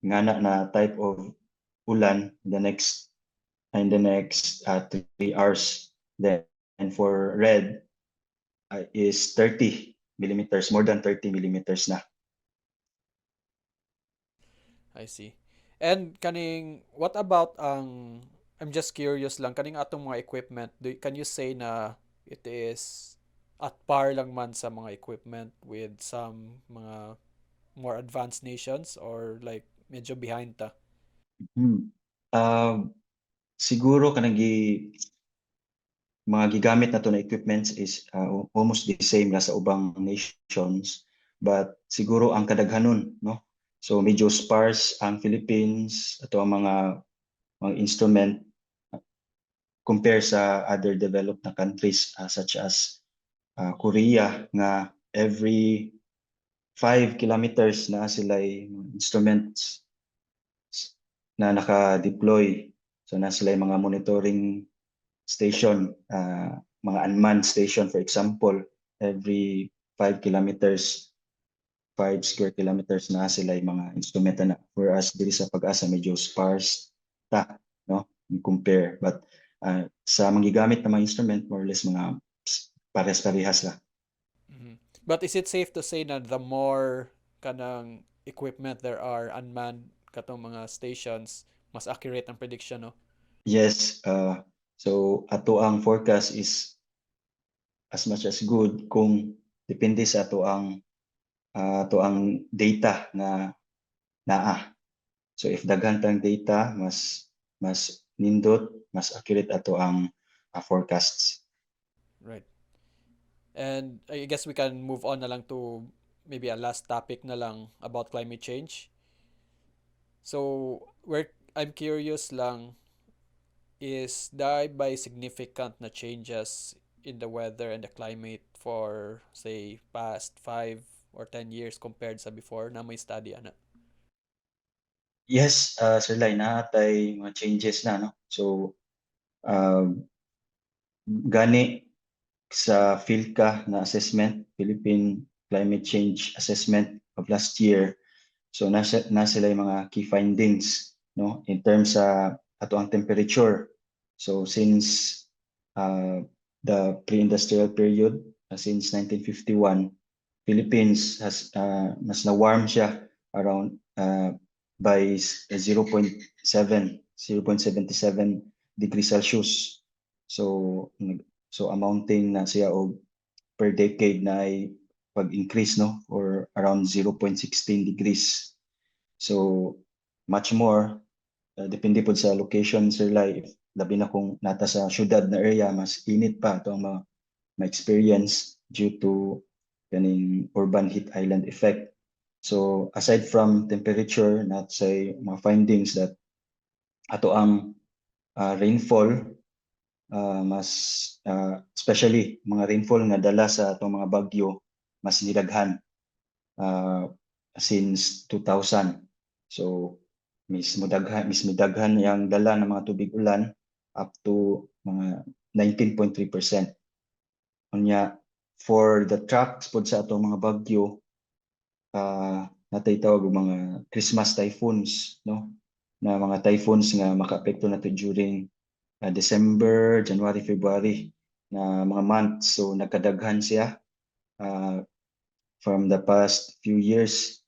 nga na type of ulan in the next 3 hours. Then and for red is 30 millimeters, more than 30 millimeters na. I see. And kaning, what about ang, I'm just curious lang, kaning atong mga equipment, can you say na it is at par lang man sa mga equipment with some mga more advanced nations, or like medyo behind ta? Hmm. Siguro kanang mga gigamit na to na equipments is almost the same na sa ubang nations, but siguro ang kadaghanon, no? So medyo sparse ang Philippines ato ang mga instrument compare sa other developed na countries such as Korea nga every 5 kilometers na sila instruments na naka-deploy. So na sila mga monitoring station, mga unmanned station for example, every 5 kilometers, 5 square kilometers na sila mga instrumento na. Whereas diri sa Pag-asa medyo sparse ta, no? Compare. But sa manggigamit na mga instrument, more or less mga pares-parehas la. Mhm. But is it safe to say na the more kanang equipment there are unmanned katong mga stations, mas accurate ang prediction, no? Yes, so ato ang forecast is as much as good kung depende sa ato ang data na naa. So if daghan tang data, mas nindot, mas accurate ato ang forecasts. Right. And I guess we can move on na lang to maybe a last topic na lang about climate change. So, I'm curious lang, is there by significant na changes in the weather and the climate for say past 5 or 10 years compared sa before na may study ana? Yes, Sir Lai, naatay mga changes na, no? So, gani sa PhilCA na assessment, Philippine Climate Change Assessment of last year. So, na sila yung mga key findings, no? In terms sa ato ang temperature. So, since the pre-industrial period, since 1951, Philippines has mas na-warm siya around by 0.77 degrees Celsius. So so amounting na siya og per decade na ay pag-increase, no, or around 0.16 degrees. So much more depende po sa location, Sir Lai. Labi na kung nata sa syudad na area, mas init pa ito ang ma-experience due to kaning urban heat island effect. So aside from temperature, not say mga findings that ato ang rainfall, mas especially mga rainfall nga dala sa atong mga bagyo, mas nidaghan since 2000. So mismo daghan yang dala ng mga tubig ulan up to mga 19.3%. Unya for the tracks pod sa atong mga bagyo, natay tawag og mga Christmas typhoons, no? Na mga typhoons nga makaapekto nato during December, January, February na mga months. So nagkadaghan siya from the past few years.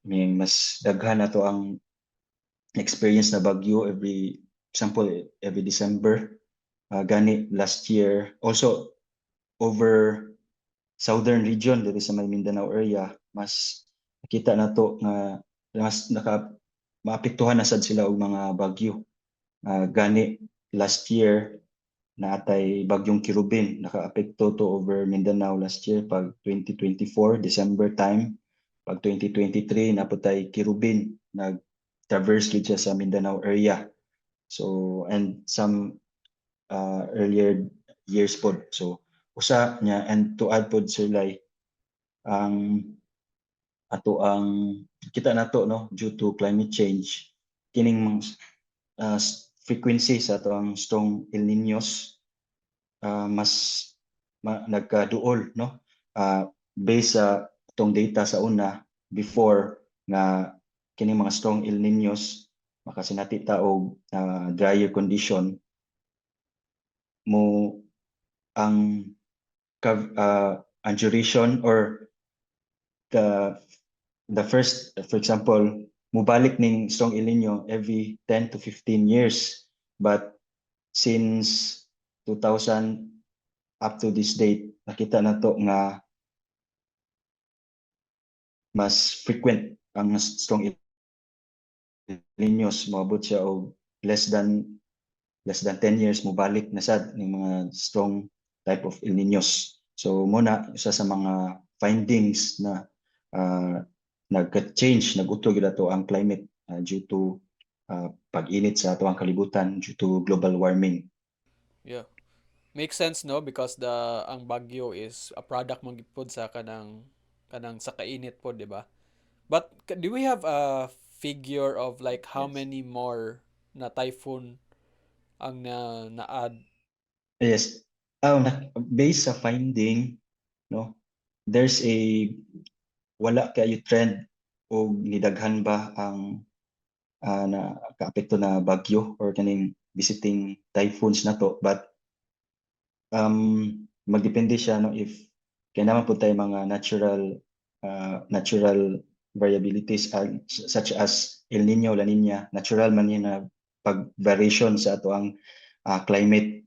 May mas daghan nato ang experience na bagyo every example every December. Gani last year also over southern region dito sa may Mindanao area, mas nakita nato nga mas maapektuhan na sad sila og mga bagyo. Gani last year naatay bagyong Kirubin, nakaapekto to over Mindanao last year pag 2024 December time. Pag 2023 naputay Kirubin, nag-traverse gid siya sa Mindanao area. So and some earlier years pod. So usa niya, and to add pod Sir Lai, ang ato ang kita nato, no, due to climate change, kining frequency sa ato ang strong El Niños mas nagkaduol, no, based sa itong data sa una before nga kining mga strong El Niños makasinati ta og drier condition mo ang ang duration or the first, for example, mubalik ning strong El Nino every 10 to 15 years, but since 2000 up to this date nakita na to nga mas frequent ang strong El Niños, moabot siya og less than less than 10 years mobalik na sad ng mga strong type of El Niños. So muna isa sa mga findings na nag-change, nag-utog na to ang climate due to pag-init sa ato ang kalibutan due to global warming. Yeah. Makes sense, no? Because ang bagyo is a product mong gipod sa kanang sa kainit po, di ba? But do we have a figure of like how Yes. many more na typhoon ang na-add? Yes. Based sa finding, no, there's wala kayo trend o nidaghan ba ang na kaapekto na bagyo or kaning visiting typhoons na to, but magdepende siya no if kaya naman po tayo mga natural variabilities such as El Nino, La Nina, natural man yun na pag-variation sa ato ang climate.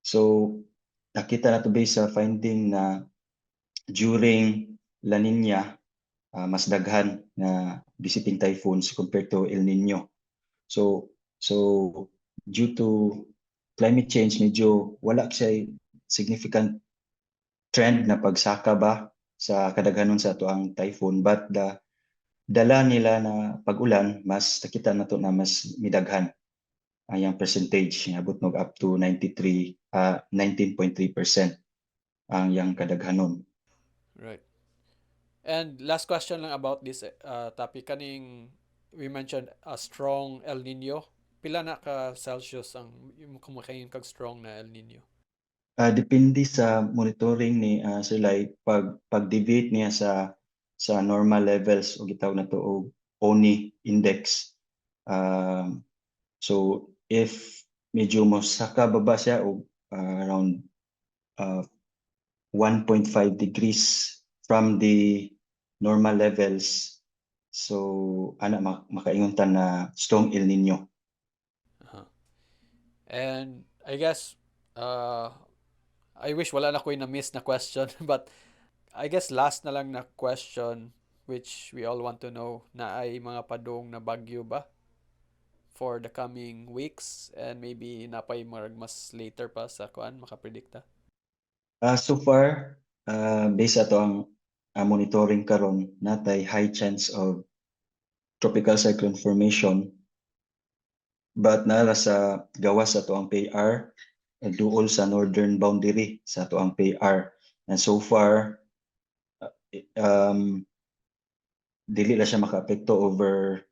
So nakita na to based sa finding na during La Nina mas daghan na visiting typhoons compared to El Nino. So due to climate change, medyo wala siya significant trend na pagsaka ba sa kadaghanon sa ato ang typhoon, but dala nila na pag-ulan mas nakita na to na mas midaghan ang yang percentage, abot nog up to 19.3% ang yang kadaghanon. Right. And last question lang about this topic. We mentioned a strong El Nino. Pila na ka Celsius ang kumakain kag strong na El Nino? Depende sa monitoring ni Sir Lai, pag-deviate niya sa normal levels o gitawag na to og ONI index. So if medyo mosaka baba siya o around 1.5 degrees from the normal levels, so makainguntan na strong El Nino. And I guess I wish wala na ko na miss na question but I guess last na lang na question which we all want to know na ay mga padong na bagyo ba for the coming weeks and maybe napay mas later pa sa kuan makapredikta? So far, based ato ang monitoring karon, natay high chance of tropical cyclone formation, but nara sa gawas sa ato ang PAR duol sa northern boundary sa ato ang PAR, and so far dili na siya makaapekto over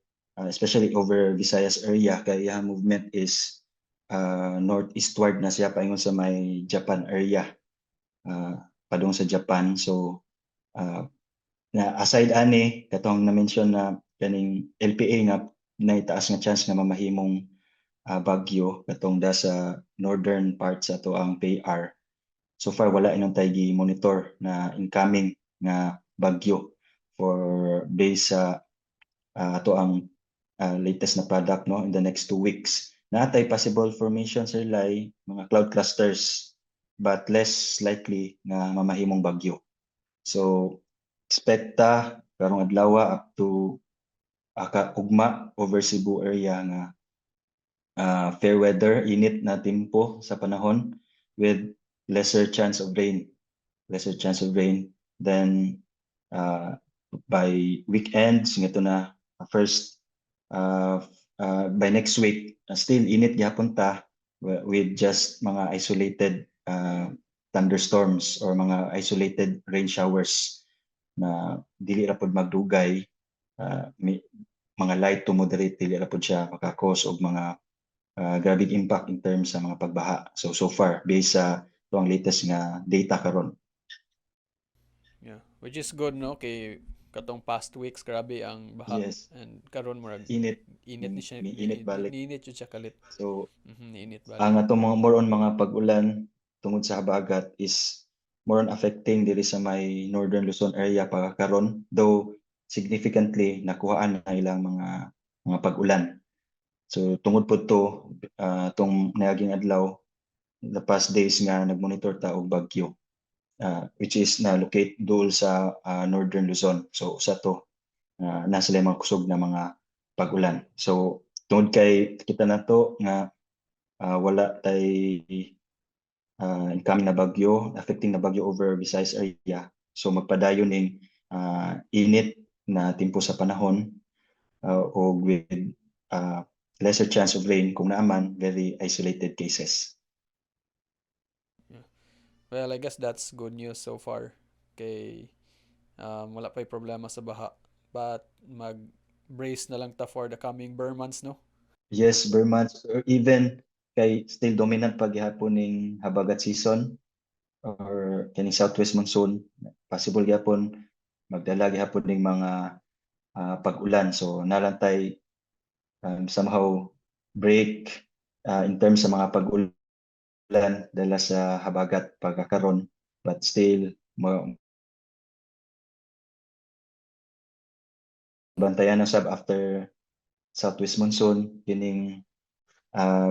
especially over Visayas area kay iya movement is northeastward na siya paingon sa may Japan area, padung sa Japan. So na aside ani katong na-mention na kaning LPA nga naitaas nga chance nga mamahimong bagyo katong sa northern part sa ato ang PAR. So far wala inong tayo gi-monitor na incoming nga bagyo for base sa ato ang latest na product no in the next 2 weeks. Natay possible formation Sir Lai, mga cloud clusters, but less likely na mamahimong bagyo. So expecta karong adlaw up to ugma over Cebu area nga fair weather, init na tempo sa panahon with lesser chance of rain. Then by weekends ngito na first by next week still init gyapon ta with just mga isolated thunderstorms or mga isolated rain showers na dili ra pud magdugay, mga light to moderate, dili ra pud siya makakos og mga grabe impact in terms sa mga pagbaha. So far based sa ang latest nga data karon. Yeah, which is good no kay katong past weeks grabe ang baha. Yes. And karon murag Init ni siya init balik. niinit jud siya kalit. So Niinit balik. ang atong mga more on mga pag-ulan tungod sa habagat is more on affecting diri sa may northern Luzon area pa karon, though significantly nakuhaan na ilang mga pag-ulan. So tungod po to tong naging adlaw the past days nga nagmonitor ta og bagyo which is na locate duol sa northern Luzon. So usa to nasa limang kusog na mga pag-ulan. So tungod kay kita na to nga wala tay incoming na bagyo, affecting na bagyo over Visayas area. So magpadayon ning init na tempo sa panahon o with lesser chance of rain kung naaman very isolated cases. Well, I guess that's good news so far. Kay wala pa'y problema sa baha. But mag-brace na lang ta for the coming Burr months, no? Yes, Vermont, or even kay still dominant pa gihapon ning habagat season or kaning southwest monsoon, possible gyapon magdala gihapon ning mga pag-ulan. So nalantay somehow break in terms sa mga pag-ulan dala sa habagat pagkakaron, but still bantayan na sab after southwest monsoon kining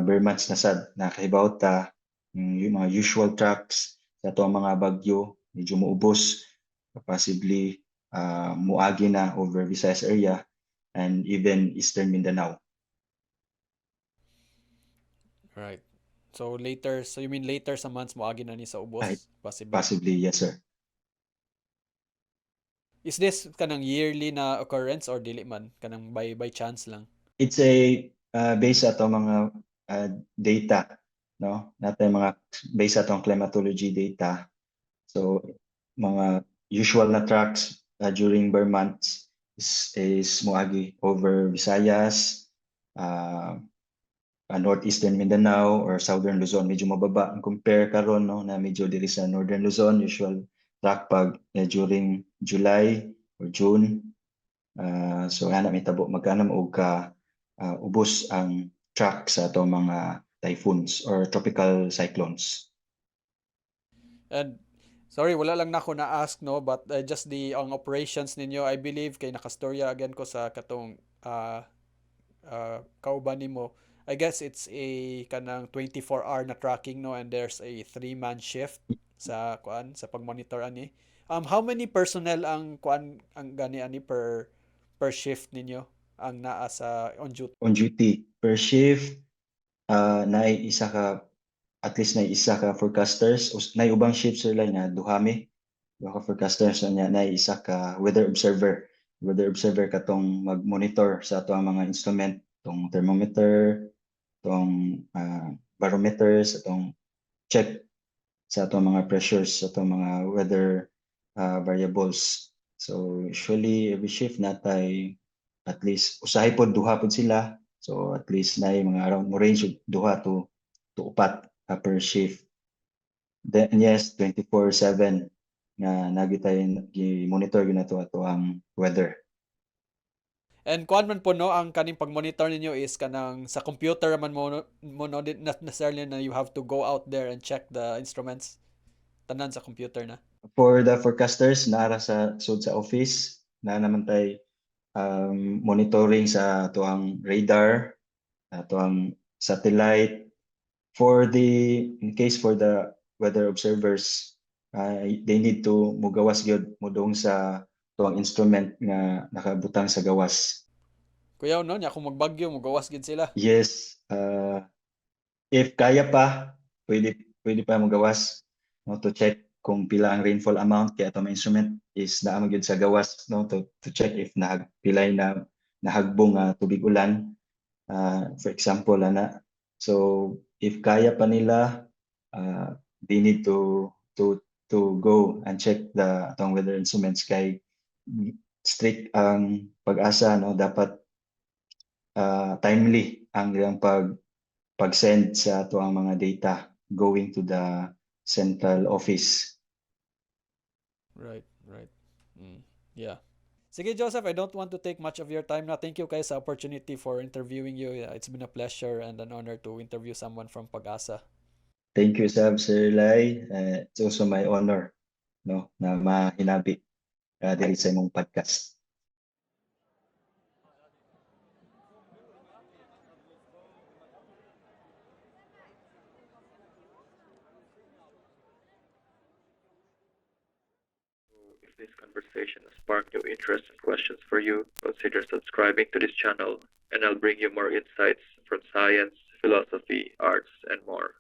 Vermont na sad nakahibaw ta yung mga usual tracks sa ato ang mga bagyo medyo muubos, possibly muagi na over Visayas area and even Eastern Mindanao. Right. So you mean later sa months mo agi na ni sa Ay, ubos, possibly. possibly, yes sir. Is this kanang yearly na occurrence or dili man kanang by chance lang? It's a based sa ato mga data, no? Natay mga based sa atong climatology data. So mga usual na tracks during Burr months is moagi over Visayas, northeastern Mindanao or southern Luzon. Medyo mababa ang compare karon, no, na medyo diri sa northern Luzon usual track pag during July or June. So ana may tabo magkana og ka ubos ang track sa atong mga typhoons or tropical cyclones. And sorry, wala lang na ako na-ask, no, but just ang operations ninyo, I believe kay nakastorya again ko sa katong kauban nimo. I guess it's a kanang 24-hour na tracking, no, and there's a 3-man shift sa kuan sa pagmonitor ani. How many personnel ang kuan ang gani ani per shift ninyo ang naa sa on duty? On duty per shift, naay isa ka at least na isa ka forecasters o na ubang shift sila nga duhami duha ka forecasters na isa ka weather observer katong mag-monitor sa ato ang mga instrument tong thermometer tong barometers atong check sa atong mga pressures sa atong mga weather variables. So usually every shift natay at least usahay pod duha pod sila, so at least na mga around mo range og duha to upat per shift. Then yes, 24/7 nga nagitay gi-monitor gyud nato ato ang weather. And kuan man po, no, ang kaning pag-monitor ninyo is kanang sa computer man mo no, not necessarily na you have to go out there and check the instruments. Tanan sa computer na. For the forecasters naara sa sud sa office na naman tay monitoring sa ato ang radar, ato ang satellite. In case for the weather observers, they need to mugawas gyud mudong sa tuang instrument nga nakabutang sa gawas. Kuya, no, nya kung magbagyo mo gawas gid sila. Yes, if kaya pa, pwede pa mugawas, no, to check kung pila ang rainfall amount kaya itong instrument is naa gyud sa gawas, no, to check if pilay na nahagbong tubig ulan, for example ana. So if kaya pa nila, they need to go and check the atong weather instruments kay strict ang pag-asa, no, dapat timely ang ilang pag-send sa ato ang mga data going to the central office. Right, right. Yeah. Sige, Joseph, I don't want to take much of your time now. Thank you guys sa opportunity for interviewing you. Yeah, it's been a pleasure and an honor to interview someone from Pag-asa. Thank you, Sir Lai. It's also my honor, no, na mahinabi diri sa imong podcast. If this conversation has sparked new interest and questions for you, consider subscribing to this channel, and I'll bring you more insights from science, philosophy, arts, and more.